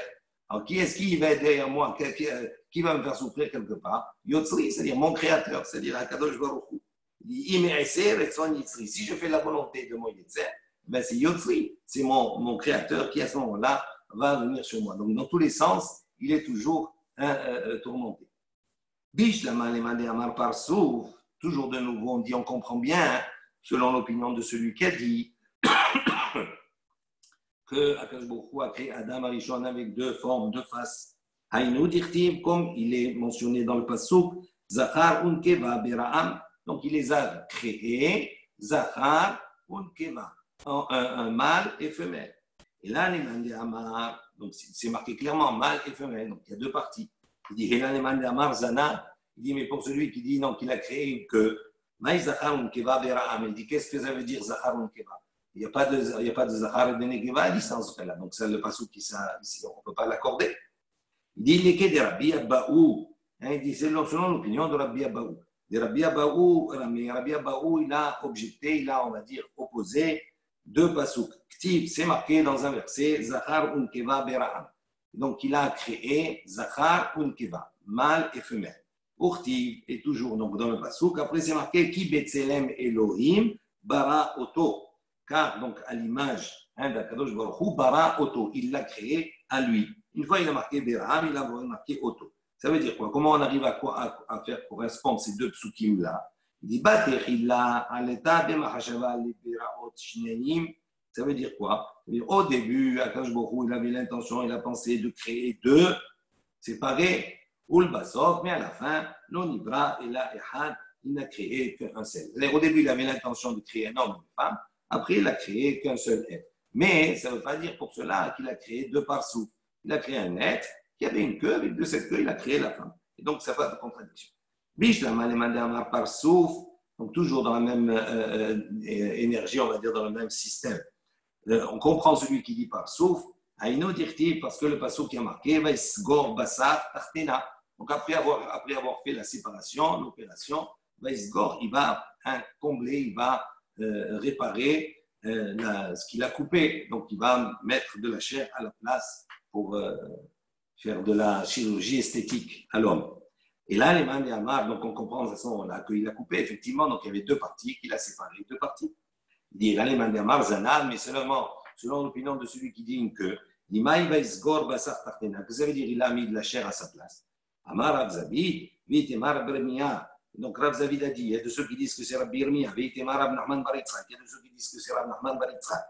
alors qui est-ce qui va être derrière moi? Qui va me faire souffrir quelque part? Yotzri, c'est-à-dire mon créateur, c'est-à-dire Akadosh Baruch Hu. Il dit si je fais la volonté de mon Yetzer, ben c'est Yotzri, c'est mon créateur qui à ce moment-là va venir sur moi. Donc dans tous les sens, il est toujours tourmenté. Bish la malemane amar parsouf, toujours de nouveau, on dit, on comprend bien, selon l'opinion de celui qui a dit que Akadosh Baruch Hu a créé Adam Arishon avec deux formes, deux faces. Haïnou dirtiv, comme il est mentionné dans le pasuk, Zachar unkeva bera'am, donc il les a créés, Zachar unkeva, un mâle et femelle. Et là, les mandé amar, donc c'est marqué clairement mâle et femelle, donc il y a deux parties. Il dit, et là, les mandé amar zana, il dit, mais pour celui qui dit non, qu'il a créé une queue, maï Zachar unkeva bera'am, il dit, qu'est-ce que ça veut dire Zachar unkeva? Il n'y a pas de Zachar et de Nekeva, il dit dans ce cas-là. Donc, c'est le passage qui ici, on ne peut pas l'accorder. Il dit, il est de Rabbi Abaou. Il dit, c'est selon l'opinion de Rabbi Abaou. De Rabbi Abaou, mais Rabbi Abaou, il a objecté, il a, on va dire, opposé deux pasuk. Ktiv, c'est marqué dans un verset, Zachar unkeva bera'am. Donc, il a créé Zachar unkeva, mâle et femelle. Urtiv est toujours donc dans le pasuk. Après, c'est marqué, Ki betzelem Elohim bara oto. Car, donc, à l'image d'Akadosh Baruch Hu, bara oto, il l'a créé à lui. Une fois, il a marqué Beraham, il a marqué oto. Ça veut dire quoi? Comment on arrive à faire correspondre ces deux psukim-là? Il dit, Batechilla, aleta bemachashava liberaot shneim. Ça veut dire quoi? Au début, Akadosh Baruch Hu, il avait l'intention, il a pensé de créer deux séparés, ul basov, mais à la fin, l'onibra et la ehad, il n'a créé qu'un seul. Au début, il avait l'intention de créer un homme et une femme. Après, il n'a créé qu'un seul être. Mais ça ne veut pas dire pour cela qu'il a créé deux parsouf. Il a créé un être qui avait une queue, avec de cette queue, il a créé la femme. Et donc, ça n'a pas de contradiction. Bish la malemandama parsouf, donc toujours dans la même énergie, on va dire dans le même système. On comprend celui qui dit parsouf, aïno dirti, parce que le parsouf qui a marqué, va isgor basar tartena. Donc, après avoir fait la séparation, l'opération, va isgor, il va combler, il va réparer ce qu'il a coupé. Donc, il va mettre de la chair à la place pour faire de la chirurgie esthétique à l'homme. Et là, les mains d'Amar, donc on comprend de toute façon qu'il a coupé, effectivement, donc il y avait deux parties, qu'il a séparé deux parties. Il dit, là, les mains d'Amar, Zanal, mais seulement, selon l'opinion de celui qui dit une queue, il dit, Maï Vaisgor Basar Tartena, que ça veut dire, il a mis de la chair à sa place. Amar Abzabi, Vitemar Bremia. Donc, Rav Zavid a dit, il y a de ceux qui disent que c'est Rabbi Yirmiyah, il y a de ceux qui disent que c'est Rav Nachman bar Yitzchak.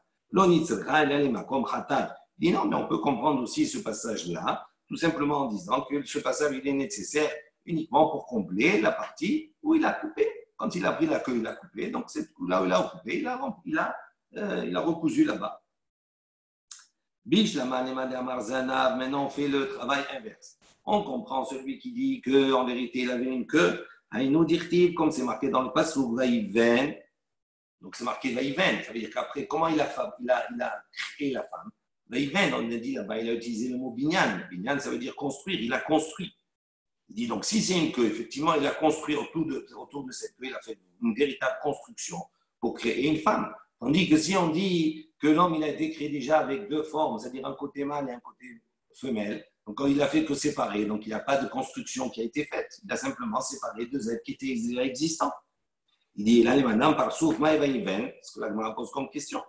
Il dit non, mais on peut comprendre aussi ce passage-là, tout simplement en disant que ce passage, il est nécessaire uniquement pour combler la partie où il a coupé. Quand il a pris la queue, il a coupé, donc c'est là où il a coupé, il a recousu là-bas. Bish la manemane amarzanav, maintenant on fait le travail inverse. On comprend celui qui dit qu'en vérité, il avait une queue. Aïnou dirtiv, comme c'est marqué dans le passage, vaïven. Donc c'est marqué vaïven, ça veut dire qu'après, comment il a créé la femme? Vaïven, on a dit là-bas, il a utilisé le mot binyan. Binyan, ça veut dire construire, il a construit. Il dit donc si c'est une queue, effectivement, il a construit autour de cette queue, il a fait une véritable construction pour créer une femme. Tandis que si on dit que l'homme, il a été créé déjà avec deux formes, c'est-à-dire un côté mâle et un côté femelle, donc il a fait que séparer, donc il n'y a pas de construction qui a été faite. Il a simplement séparé deux êtres qui étaient déjà existants. Il dit, là, les madame, par souf, maïvaïven, ce que la Gemara pose comme question.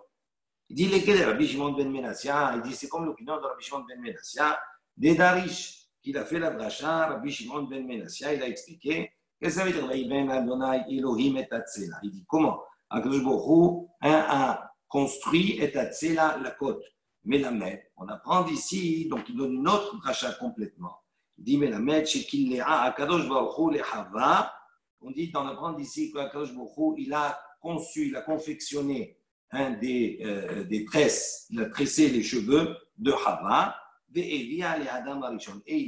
Il dit, lesquels Rabbi Shimon ben Menassia, il dit, c'est comme l'opinion de Rabbi Shimon ben Menassia, des Darish, qu'il a fait la dracha, Rabbi Shimon ben Menassia, il a expliqué, Qu'est-ce que ça veut dire? Vaïven Adonai Elohim et Atzela. Il dit comment? Akadosh Baruch Hu a construit et Atzela la côte. Melamed, on apprend d'ici, donc il donne une autre rachat complètement. Il dit Melamed, chez qu'il l'a Akadosh Baruch Hu le Hava. On dit, on apprend d'ici qu'Akadosh Baruch Hu, il a conçu, il a confectionné des tresses, il a tressé les cheveux de Hava, et il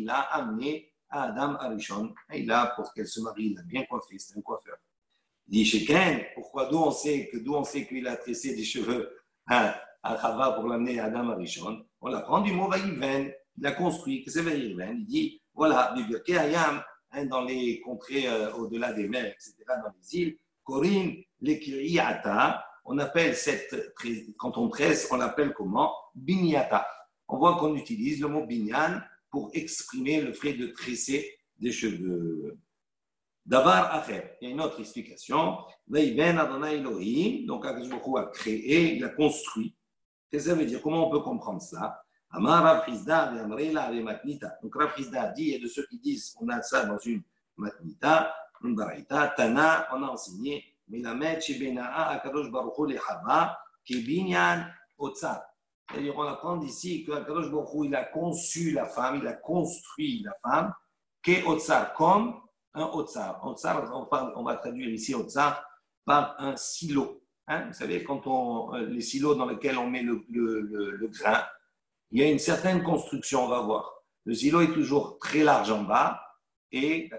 l'a amené à Adam Arishon, et il a, pour qu'elle se marie, il l'a bien coiffé, c'est un coiffeur. Il dit, chez Ken, pourquoi d'où on sait qu'il a tressé des cheveux à Hava pour l'amener à Adam Arishon? On l'apprend du mot Vaïven, il a construit, qu'est-ce que c'est Vaïven? Il dit, voilà, Birkei Hayam, dans les contrées au-delà des mers, etc., dans les îles, Korin, l'Ekiriata, on appelle quand on tresse, on l'appelle comment? Binyata. On voit qu'on utilise le mot binyan pour exprimer le fait de tresser des cheveux. Davar Acher, il y a une autre explication. Vaïben Adonai Elohim, donc Akadosh Baruch Hu a créé, il a construit. Qu'est-ce que ça veut dire? Comment on peut comprendre cela? Amar Rav Hizda Amrela Ave Matnita. Donc Rav Hizda dit, il y a de ceux qui disent on a ça dans une Matnita, une Baraita, Tana, on a enseigné, Melamed Shebena'a Akadosh Baruch Hu Lechava, Kebinyan Otsar. C'est-à-dire, on apprend d'ici qu'Akadosh Baruch Hu, il a conçu la femme, il a construit la femme, qu'est Otsar, comme un Otsar. Otsar, on va traduire ici Otsar par un silo. Vous savez, les silos dans lesquels on met le grain, il y a une certaine construction, on va voir. Le silo est toujours très large en bas et,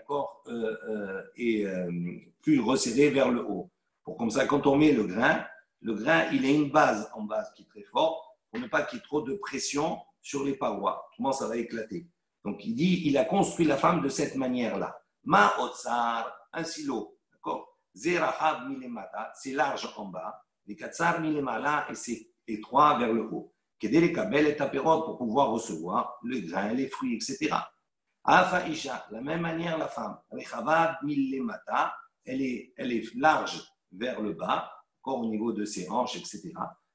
plus resserré vers le haut. Comme ça, quand on met le grain, il a une base en bas qui est très forte pour ne pas qu'il y ait trop de pression sur les parois. Autrement, ça va éclater. Donc, il dit, il a construit la femme de cette manière-là. Ma otsar, un silo, d'accord? Zerahab milemata, c'est large en bas. Les katsar milemala, et c'est étroit vers le haut. Kedele kabel et tapérot pour pouvoir recevoir le grain, les fruits, etc. Afa isha, de la même manière, la femme. Rechabab milemata, elle est large vers le bas, encore au niveau de ses hanches, etc.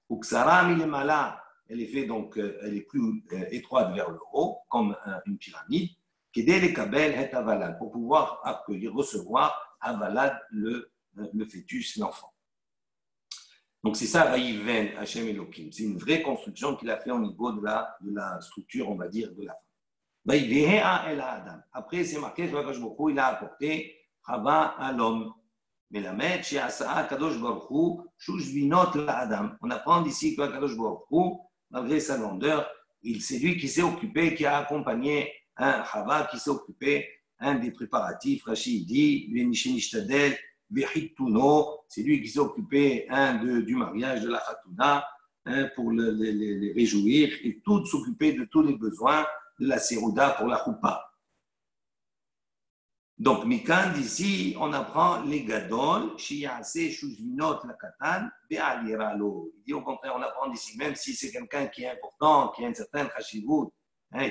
Uksara milemala, elle est plus étroite vers le haut, comme une pyramide. Kedele kabel et avalad, pour pouvoir accueillir, recevoir avalad, le fœtus, l'enfant. Donc c'est ça, Vaïven Hashem Elohim. C'est une vraie construction qu'il a fait au niveau de la structure, on va dire, de la femme. Vaïveha el Adam. Après, c'est marqué que Kadosh Baruch Hu, il a apporté Chava à l'homme. Mais la mère, chez Asa Kadosh Baruch Hu, Shushvinot la Adam. On apprend d'ici que Kadosh Baruch Hu, malgré sa grandeur, c'est lui qui s'est occupé, qui a accompagné un Chava, qui s'est occupé des préparatifs. Rachid dit, Venishenishtadel, c'est lui qui s'est occupé du mariage de la Khatouna pour les réjouir et tout s'occuper de tous les besoins de la Serouda pour la Choupa. Donc, Mikan, d'ici, on apprend les Gadol, Shiyase, Shuzminot, la Katan, Be'aliralo. Il dit au contraire, on apprend d'ici, même si c'est quelqu'un qui est important, qui a une certaine Khashivut,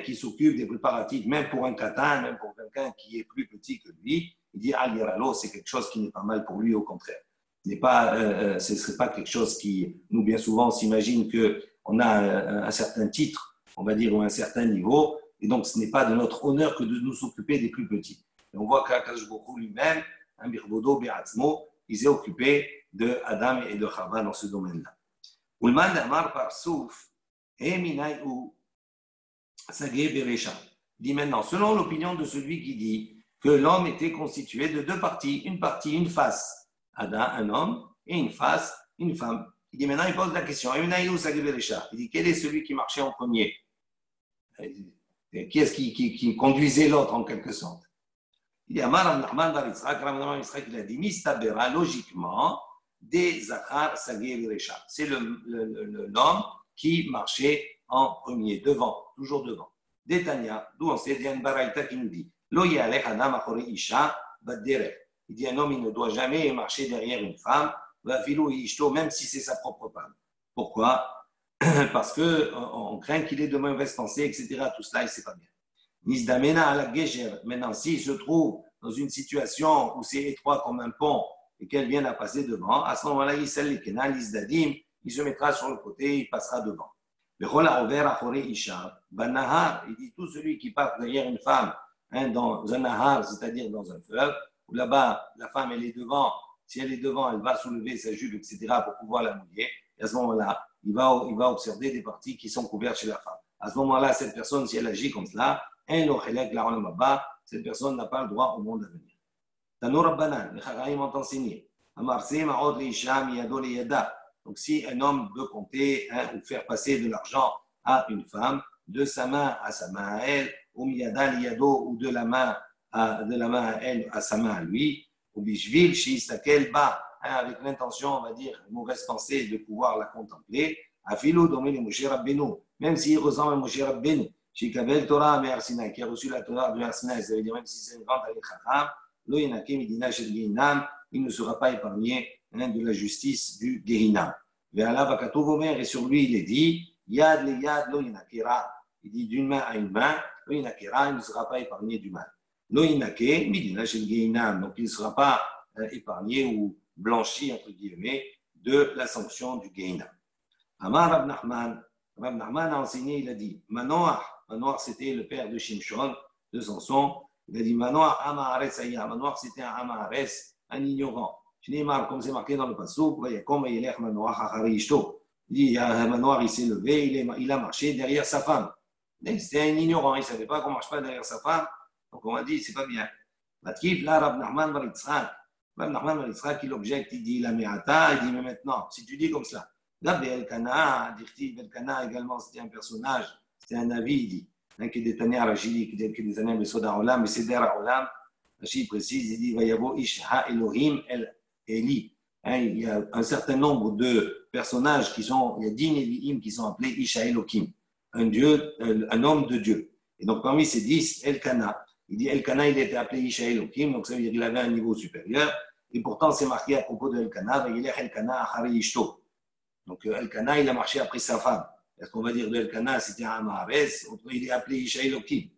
qui s'occupe des préparatifs, même pour un Katan, même pour quelqu'un qui est plus petit que lui, il dit Aliralo, c'est quelque chose qui n'est pas mal pour lui, au contraire. Ce ne serait pas quelque chose qui, nous, bien souvent, on s'imagine qu'on a un certain titre, on va dire, ou un certain niveau, et donc ce n'est pas de notre honneur que de nous occuper des plus petits. Et on voit qu'Akadosh Baruch Hu lui-même, un Birbodo Be'atzmo, il s'est occupé de Adam et de Chava dans ce domaine-là. Ulman Amar par Souf, Eminai ou Sagé Beresha. Dit maintenant, selon l'opinion de celui qui dit que l'homme était constitué de deux parties, une face, Adam, un homme, et une face, une femme. Il dit maintenant, il pose la question, il dit quel est celui qui marchait en premier? Qui est-ce qui conduisait l'autre en quelque sorte? Il dit Amar Nachman bar Yitzhak, il a dit Mistabera, logiquement, des Zachar Sagé Beresha. C'est l'homme qui marchait en premier, devant, toujours devant. Détania, d'où on sait, il y a une baraïta qui nous dit il dit un homme, il ne doit jamais marcher derrière une femme, même si c'est sa propre femme. Pourquoi? Parce qu'on craint qu'il ait de mauvaises pensées, etc. Tout cela, il ne sait pas bien. Maintenant, s'il se trouve dans une situation où c'est étroit comme un pont et qu'elle vient à passer devant, à ce moment-là, il se mettra sur le côté, il passera devant. Il dit tout celui qui passe derrière une femme, dans un nahar, c'est-à-dire dans un fleuve, où là-bas, la femme, elle est devant. Si elle est devant, elle va soulever sa jupe, etc., pour pouvoir la mouiller. Et à ce moment-là, il va observer des parties qui sont couvertes chez la femme. À ce moment-là, cette personne, si elle agit comme cela, cette personne n'a pas le droit au monde à venir. Tanour Rabbanan, les Chagaïm ont enseigné. Donc, si un homme veut compter ou faire passer de l'argent à une femme, de sa main à sa main à elle, ou de la main à elle à sa main à lui, ou bishvil, shiistakel ba, avec l'intention, on va dire, une mauvaise pensée de pouvoir la contempler, afilou domine Moshe Rabbeinu, même s'il ressemble à Moshe Rabbeinu, shikabel Torah Me'ar Sinai, qui a reçu la Torah de Me'ar Sinai, ça veut dire même si c'est une grande avec Chacham, lo yenake midina shel Gehinam, il ne sera pas épargné de la justice du Gehinam. Et sur lui, il est dit, Yad le Yad lo yenakera, il dit d'une main à une main, lo yenakera, il ne sera pas épargné du mal. Lo yenake midina shel Gehinam, donc il ne sera pas épargné ou blanchi, entre guillemets, de la sanction du Gehinam. Amar Rav Nachman a enseigné, il a dit, Manoach c'était le père de Shimshon, de Samson, il a dit, Manoach Amahares Aya, Manoach c'était un Amahares, un ignorant. Comme c'est marqué dans le Passouk, il dit, Manoach il s'est levé, il a marché derrière sa femme. C'était un ignorant, il ne savait pas qu'on ne marche pas derrière sa femme, donc on a dit, c'est pas bien. Matkif, là, Rav Nachman Bar Yitzhak, il objecte, il dit, la me'ata, il dit, mais maintenant, si tu dis comme cela, là, Elkana également, c'était un personnage, c'était un avis, il dit, qui est détané à Rachidi, qui est détané à Besoda Olam, mais c'est der Olam. Rachid précise, il dit, Vayavo Isha Elohim El Eli. Il y a un certain nombre de personnages qui sont, il y a 10 Nevi'im qui sont appelés Isha Elohim, un homme de Dieu. Et donc parmi ces 10, Elkana, il dit Elkana, il était appelé Isha Elohim, donc ça veut dire qu'il avait un niveau supérieur. Et pourtant, c'est marqué à propos de Elkana, Vayelech Elkana Achari Ishto. Donc Elkana, il a marché après sa femme. Est-ce qu'on va dire de Elkana, c'était un Mahares, il est appelé Isha Elohim.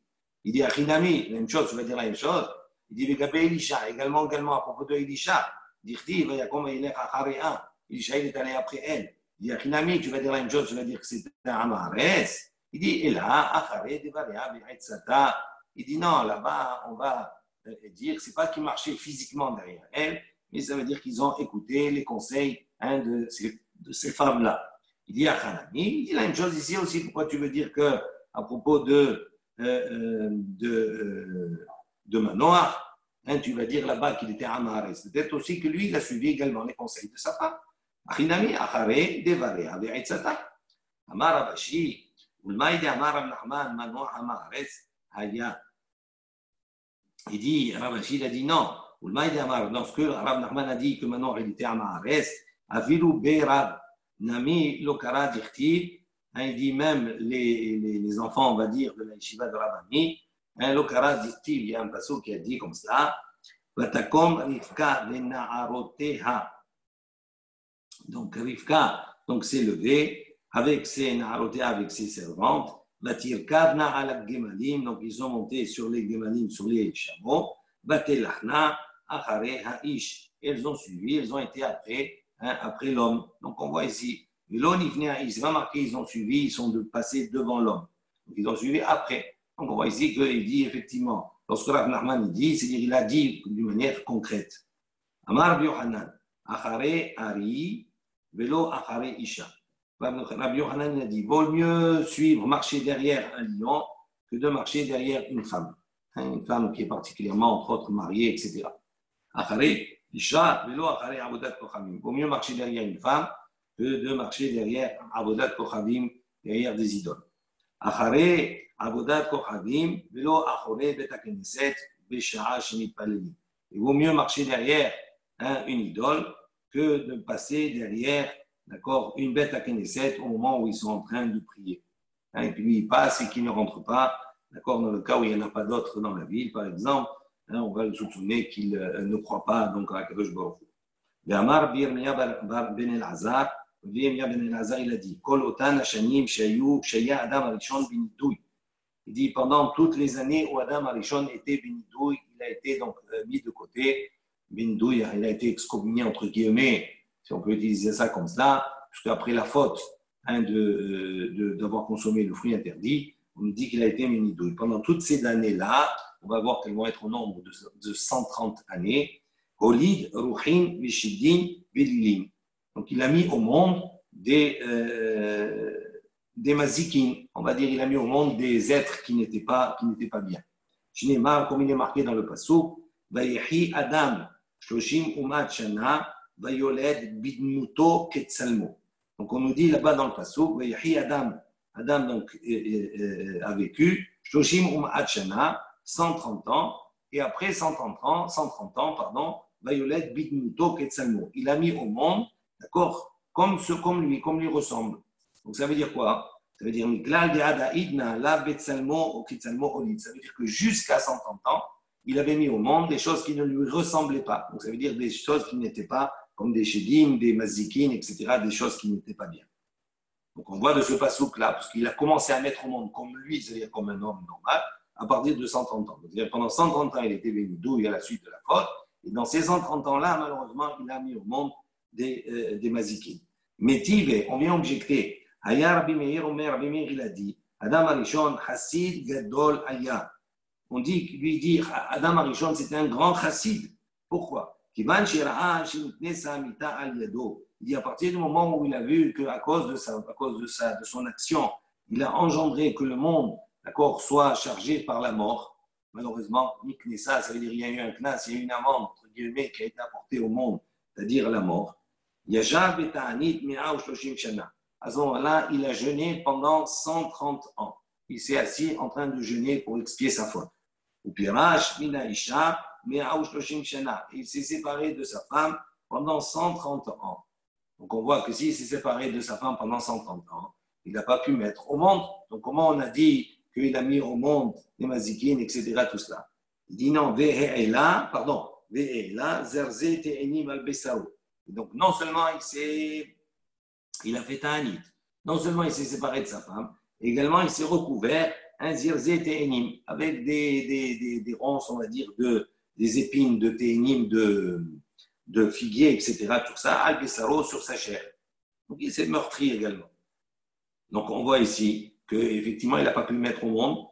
Il dit Achinami, la même chose, tu vas dire la même chose. Il dit Vegabé Elisha, également à propos de Elisha. Dirti, Vayakom Elech Achari un. Elisha, il est allé après elle. Il dit Achinami, tu vas dire la même chose, tu vas dire que c'était un Mahares. Il dit Ela, Achare, Devaria, Vihaitsata. Il dit non, là-bas, on va dire, c'est pas qu'ils marchaient physiquement derrière elle, mais ça veut dire qu'ils ont écouté les conseils de ces femmes-là. Il dit à Hanani, il dit la même chose ici aussi. Pourquoi tu veux dire que à propos de Manoach, tu vas dire là-bas qu'il était Amahares. Peut-être aussi que lui, il a suivi également les conseils de sa femme. Achinami, Achare, Devare, Ve'etzata. Amar Abashi, Ulmaïde Amar Rav Nachman, Manoach Amahares, Haya. Il dit, Rabashi, il a dit non. Ulmaïde Amar, lorsque Rav Nachman a dit que Manoach, il était Amahares, Avilu Be'Rav. Nami Lokara Dirti, il dit même les enfants, on va dire, de la yeshiva de Rabani, Lokara Dirti, il y a un passage qui a dit comme cela, Vatakom Rivka Venaaroteha. Donc Rivka s'est levée avec ses Naaroteha, avec ses servantes, Vatirkavna ala Gemalim, donc ils sont montés sur les Gemalim, sur les chameaux, Vatelachna Achare Haish. Elles ont suivi, elles ont été après l'homme. Donc on voit ici, c'est pas marqué, ils ont suivi, ils sont passés devant l'homme. Donc ils ont suivi après. Donc on voit ici qu'il dit effectivement, lorsque Rav Nachman dit, c'est-à-dire il a dit d'une manière concrète. Amar Yohanan, Achare Ari, Velo Achare Isha. Rav Yohanan a dit, vaut mieux marcher derrière un lion que de marcher derrière une femme. Une femme qui est particulièrement, entre autres, mariée, etc. Achare Isha, Velo Achare Avodat Kochavim. Vaut mieux marcher derrière une femme que de marcher derrière Avodat Kochavim, derrière des idoles. Achare Avodat Kochavim, Velo Achore Bet HaKnesset, Besha'a Shemipalelim. Il vaut mieux marcher derrière une idole que de passer derrière, d'accord, une bête à Knesset au moment où ils sont en train de prier. Et puis lui, il passe et qu'il ne rentre pas, d'accord, dans le cas où il n'y en a pas d'autres dans la ville, par exemple. On va le soupçonner qu'il ne croit pas donc à Kadosh Baruch Hu. Amar Birmia ben Elazar, Birmia ben Elazar, il a dit Kol otan hashanim shaya Adam Arishon binidoui. Il dit pendant toutes les années où Adam Arishon était binidoui, il a été donc mis de côté. Binidoui, il a été excommunié entre guillemets, si on peut utiliser ça comme cela, puisqu'après la faute d'avoir consommé le fruit interdit, on nous dit qu'il a été binidoui. Pendant toutes ces années-là, on va voir qu'elles vont être au nombre de 130 années. Holid, Ruhin, Mishiddin, Belilim. Donc il a mis au monde des mazikin, on va dire, il a mis au monde des êtres qui n'étaient pas bien. Shneimar, comme il est marqué dans le pasuk, Vayehi Adam, Shloshim Umat Shana, Vayoled Bidmuto Ketsalmo. Donc on nous dit là-bas dans le pasuk, Vayehi Adam, Adam donc a vécu, Shloshim Umat Shana, 130 ans, et après 130 ans, pardon, Vayoled Bidmuto Ketsalmo. Il a mis au monde, d'accord, comme lui ressemble. Donc ça veut dire quoi? Ça veut dire ça veut dire que jusqu'à 130 ans, il avait mis au monde des choses qui ne lui ressemblaient pas. Donc ça veut dire des choses qui n'étaient pas comme des shedim, des mazikin, etc., des choses qui n'étaient pas bien. Donc on voit de ce passouk-là, parce qu'il a commencé à mettre au monde comme lui, c'est-à-dire comme un homme normal, à partir de 130 ans. C'est-à-dire pendant 130 ans, il était béni d'où il y a la suite de la faute. Et dans ces 130 ans-là, malheureusement, il a mis au monde des mazikin. Mais on vient objecter. Aya Rabbi Meir, Rabbi Meir, il a dit, Adam Arishon, Chassid Gadol Aya. On dit, lui dit, Adam Arishon, c'était un grand chassid. Pourquoi? Il dit, à partir du moment où il a vu qu'à cause de son action, il a engendré que le monde, d'accord, soit chargé par la mort. Malheureusement, Miknessa, ça veut dire qu'il y a eu un knas, il y a eu une amende, entre guillemets, qui a été apportée au monde, c'est-à-dire la mort. Yajav Beta'anit Mi'a ou Shloshim Shana. À ce moment-là, il a jeûné pendant 130 ans. Il s'est assis en train de jeûner pour expier sa faute. Upirash Mina Isha Mi'a ou Shloshim Shana. Il s'est séparé de sa femme pendant 130 ans. Donc on voit que s'il s'est séparé de sa femme pendant 130 ans, il n'a pas pu mettre au monde. Donc comment on a dit qu'il a mis au monde les mazikines, etc., tout cela? Il dit non, Ve'ela, Zerze Te'enim al-Besao. Donc non seulement il a fait ta'anit, non seulement il s'est séparé de sa femme, également il s'est recouvert un zirze te'enim, avec des ronces, on va dire, des épines de te'enim, de figuier, etc., tout ça, al-Besaro sur sa chair. Donc il s'est meurtri également. Donc on voit ici qu'effectivement il n'a pas pu le mettre au monde.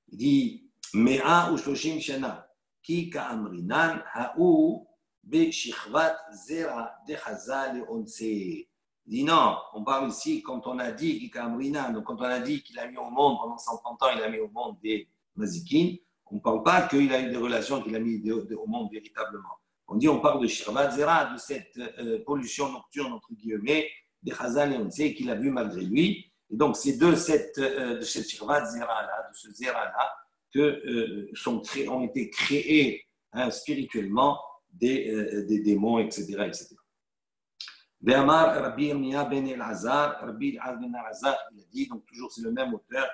Il dit Mea ou Shloshim Shana, ki ka'amrinan ha'u be'shichvat zera dechaza le'onse. Il dit non, on parle ici quand on a dit ki ka'amrinan, donc quand on a dit qu'il a mis au monde pendant 130 ans, il a mis au monde des mazikin, on ne parle pas qu'il a eu des relations qu'il a mis au monde véritablement. On parle de Shirvat Zera, de cette pollution nocturne, entre guillemets, des Chazal et Onse qu'il a vu malgré lui. Et donc, c'est de cette Shirvat Zera-là, de ce Zera-là, ont été créés spirituellement des démons, etc. etc. Ve'amar Rabbi Yirmiyah ben El-Azar, Rabbi ben El-Azar, il a dit, donc toujours c'est le même auteur,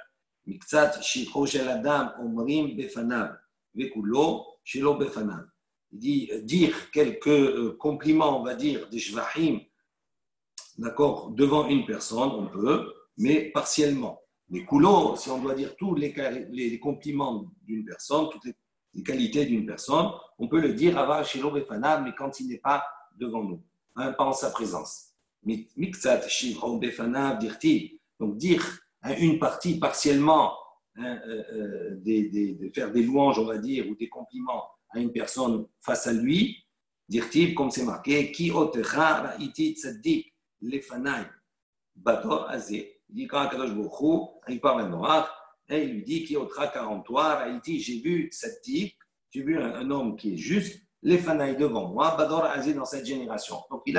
Miktsat Shitro Shel Adam Omrim Befanav, Vekulo Shelo Befanav. Il dit dire quelques compliments, on va dire, des shvachim, d'accord, devant une personne, on peut, mais partiellement. Mais kulo, si on doit dire tous les compliments d'une personne, toutes les qualités d'une personne, on peut le dire avant shelo befanav, mais quand il n'est pas devant nous, pas en sa présence. Miktsat shivro befanav dirti, donc dire une partie partiellement, de faire des louanges, on va dire, ou des compliments à une personne face à lui, dire-t-il, comme c'est marqué, Ki otecha ra'iti tzaddik lefanai bator azé. Il dit quand Akadosh Baruch Hu, il parle à Noach, et il lui dit Ki otecha 43 ra'iti, j'ai vu tzaddik, j'ai vu un homme qui est juste, lefanai devant moi, bator azé dans cette génération. Donc il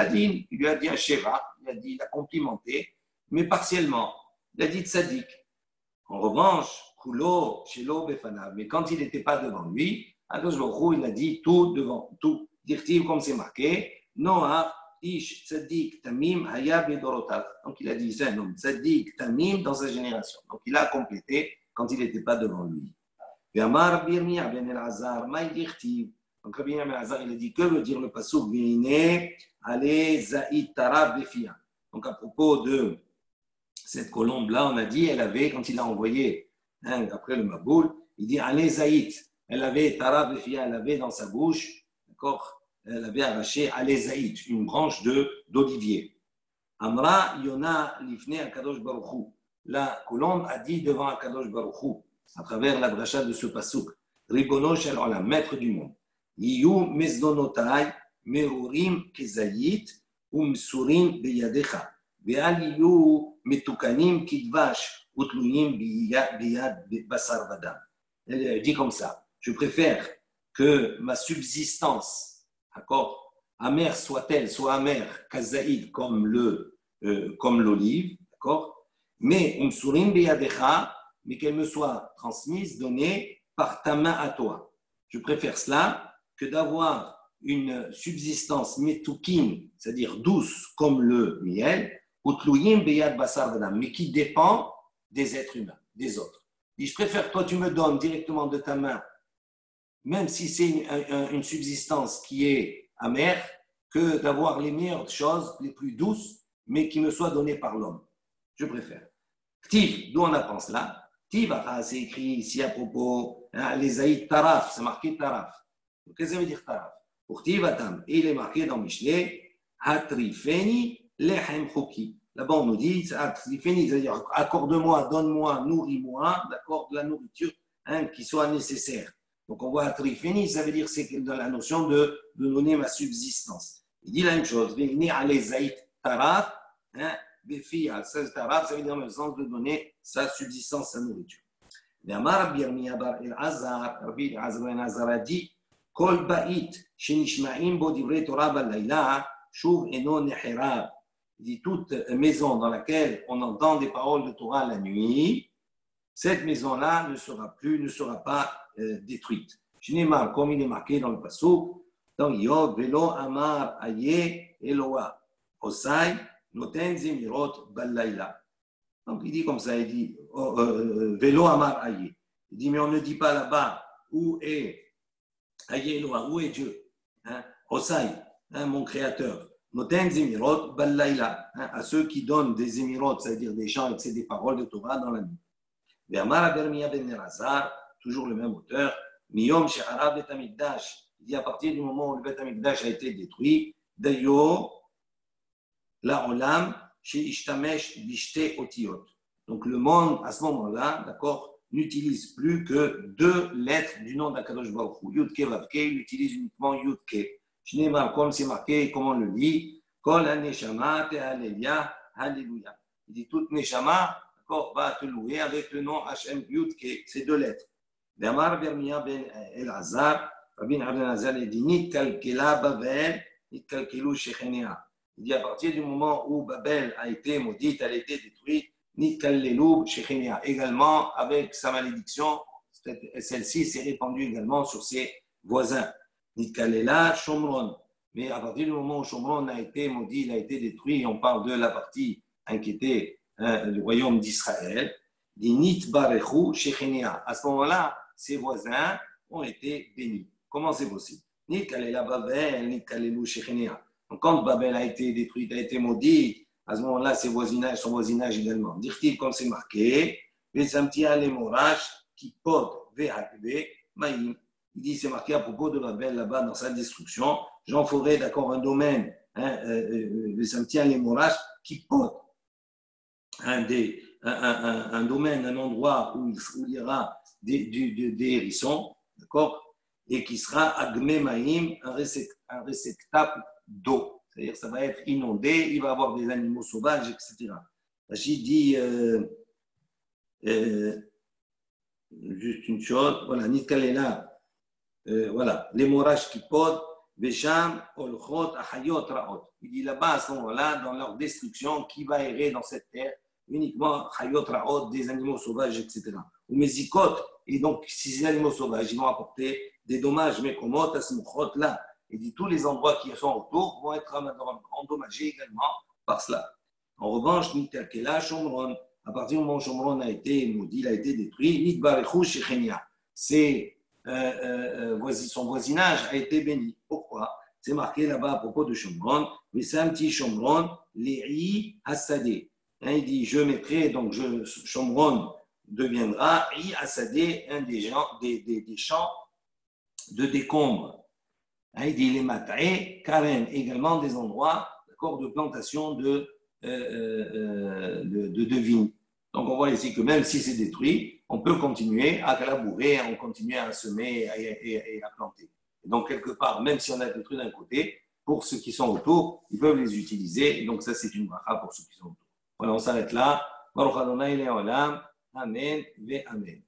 lui a dit un sheva, il a complimenté, mais partiellement. Il a dit tzaddik. En revanche, kulo shelo befanav, mais quand il n'était pas devant lui, Akadosh Baruch Hu, il a dit tout devant, tout. Dire-t-il comme c'est marqué, Noach, Ish, Tzadik, Tamim, Haya, Bedorotav. Donc il a dit, c'est un homme, Tzadik, Tamim, dans sa génération. Donc il a complété quand il n'était pas devant lui. Et Amar Rabbi Yirmiyah ben El-Azar, Maï dirti. Donc Rabbi Yirmiyah ben El-Azar, il a dit, que veut dire le pasuk, Vine, Ale, Zaïd, Tarab, Befia. Donc à propos de cette colombe-là, on a dit, elle avait, quand il a envoyé, après le Maboul, il dit, Ale, Zaïd. Elle avait Tarab Befia, elle avait dans sa bouche, d'accord, elle avait arraché Alezaït, une branche d'olivier. Amra Yona Lifne Akadosh Baruch Hu. La colombe a dit devant Akadosh Baruch Hu, à travers la dracha de ce pasuk, Ribono shel olam, maître du monde. Yiyu mezdonotai merurim kezayit umsurin beyadecha. Ve'al yiyu metukanim kidvash utluyim biyad basar vadam. Elle dit comme ça, je préfère que ma subsistance, d'accord, amère soit-elle, soit amère, kazaïd, comme l'olive, d'accord, mais umsurim beyadecha, mais qu'elle me soit transmise, donnée par ta main à toi. Je préfère cela que d'avoir une subsistance metukim, c'est-à-dire douce comme le miel, utluyim beyad basar vadam, mais qui dépend des êtres humains, des autres. Je préfère que toi tu me donnes directement de ta main, même si c'est une subsistance qui est amère, que d'avoir les meilleures choses, les plus douces, mais qui me soient données par l'homme. Je préfère. Ktiv, d'où on apprend cela? Ktiv, c'est écrit ici à propos, les aïd taraf, c'est marqué taraf. Qu'est-ce que ça veut dire taraf? Pour Ktiv atam, et il est marqué dans Mishlei, hatrifeni lechem choki. Là-bas, on nous dit, c'est-à-dire accorde-moi, donne-moi, nourris-moi, d'accord, de la nourriture qui soit nécessaire. Donc, on voit trifeni, ça veut dire c'est dans la notion de donner ma subsistance. Il dit la même chose, venir à les taraf, taraf, ça veut dire dans le sens de donner sa subsistance, sa nourriture. Mais Amar Birmiya bar el-Azhar, Rabbi el-Azhar ben Azhar a dit, Kol ba'it, shenishma'im bo divrei Torah bal-layla, shuv eno neherav. Il dit toute maison dans laquelle on entend des paroles de Torah la nuit, cette maison-là ne sera pas détruite. Shneimar, comme il est marqué dans le pasuk, dans Yod, Velo Amar Aye Eloa, Osai, Noten Zemirot Balayla. Donc il dit comme ça, il dit Velo Amar Aye. Il dit, mais on ne dit pas là-bas où est Aye Eloa, où est Dieu, Osai, mon créateur. Noten Zemirot Balayla, à ceux qui donnent des émirotes, c'est-à-dire des chants et des paroles de Torah dans la nuit. Ve'amar Bermiya ben Nerazar, toujours le même auteur, Miyom she'arav bet Hamikdash, il dit à partir du moment où le Bet Hamikdash a été détruit, Dayo la'olam she'ishtamesh bishte otiyot. Donc le monde, à ce moment-là, d'accord, n'utilise plus que 2 lettres du nom d'Akadosh Baruch Hu. Yud Ke Vav Ke, il utilise uniquement Yud Ke. Shneimar, comme c'est marqué, comment on le lit, Kol ha-neshama te'alelia, Alléluia. Il dit toute neshama, d'accord, va te louer avec le nom Hashem Yud Ke, ces 2 lettres. Ve'amar Bermiya ben El-Azhar, Rabbi Abdel Azhar, il dit Nit kalkela Babel, nit kalkelu shechenea. Il dit à partir du moment où Babel a été maudite, elle a été détruite, nit kallelu shechenea. Également, avec sa malédiction, celle-ci s'est répandue également sur ses voisins. Nit kallela Shomron. Mais à partir du moment où Shomron a été maudit, il a été détruit, on parle de la partie inquiétée du royaume d'Israël. Dit Nit barechu shechenea. À ce moment-là, ses voisins ont été bénis. Comment c'est possible? Nit kallela Babel, nit kallelu shechenea. Donc, quand Babel a été détruite, a été maudite, à ce moment-là, son voisinage également. Dire-t-il, comme c'est marqué, Vesamtia les morash qui pod vehakve maïm. Il dit, c'est marqué à propos de Babel là-bas dans sa destruction. J'en ferai, d'accord, un domaine, Vesamtia les morash qui pod. Un domaine, un endroit où il y aura des hérissons, d'accord, et qui sera agme maïm, un réceptacle d'eau. C'est-à-dire ça va être inondé, il va y avoir des animaux sauvages, etc. Rachid dit juste une chose, voilà, Nitkalela, voilà, les morages qui podent, Vesham, Olchot, Achayot, Raot. Il dit là-bas, à ce moment-là, dans leur destruction, qui va errer dans cette terre? Uniquement Chayot, Raot, des animaux sauvages, etc. Ou Mezikot, et donc ces animaux sauvages, ils vont apporter des dommages, mais comme Asmuchot, là. Il dit tous les endroits qui sont autour vont être endommagés également par cela. En revanche, Nitakela, Shomron, à partir du moment où Shomron a été maudit, il a été détruit, Nitbarechu Shechenia, son voisinage a été béni. Pourquoi? C'est marqué là-bas à propos de Shomron, Vesamti Shomron, Le'i Hasadeh. Il dit, je mettrai, donc Shomron deviendra I Hasadeh, un des champs de décombres. Il dit les mat'e, karen, également des endroits, d'accord, de plantation de vignes. Donc, on voit ici que même si c'est détruit, on peut continuer à labourer, on continue à semer et à planter. Et donc, quelque part, même si on a détruit d'un côté, pour ceux qui sont autour, ils peuvent les utiliser. Et donc, ça, c'est une bracha pour ceux qui sont autour. Voilà, on s'arrête là. Baruch Adonai Le'olam. Amen ve Amen.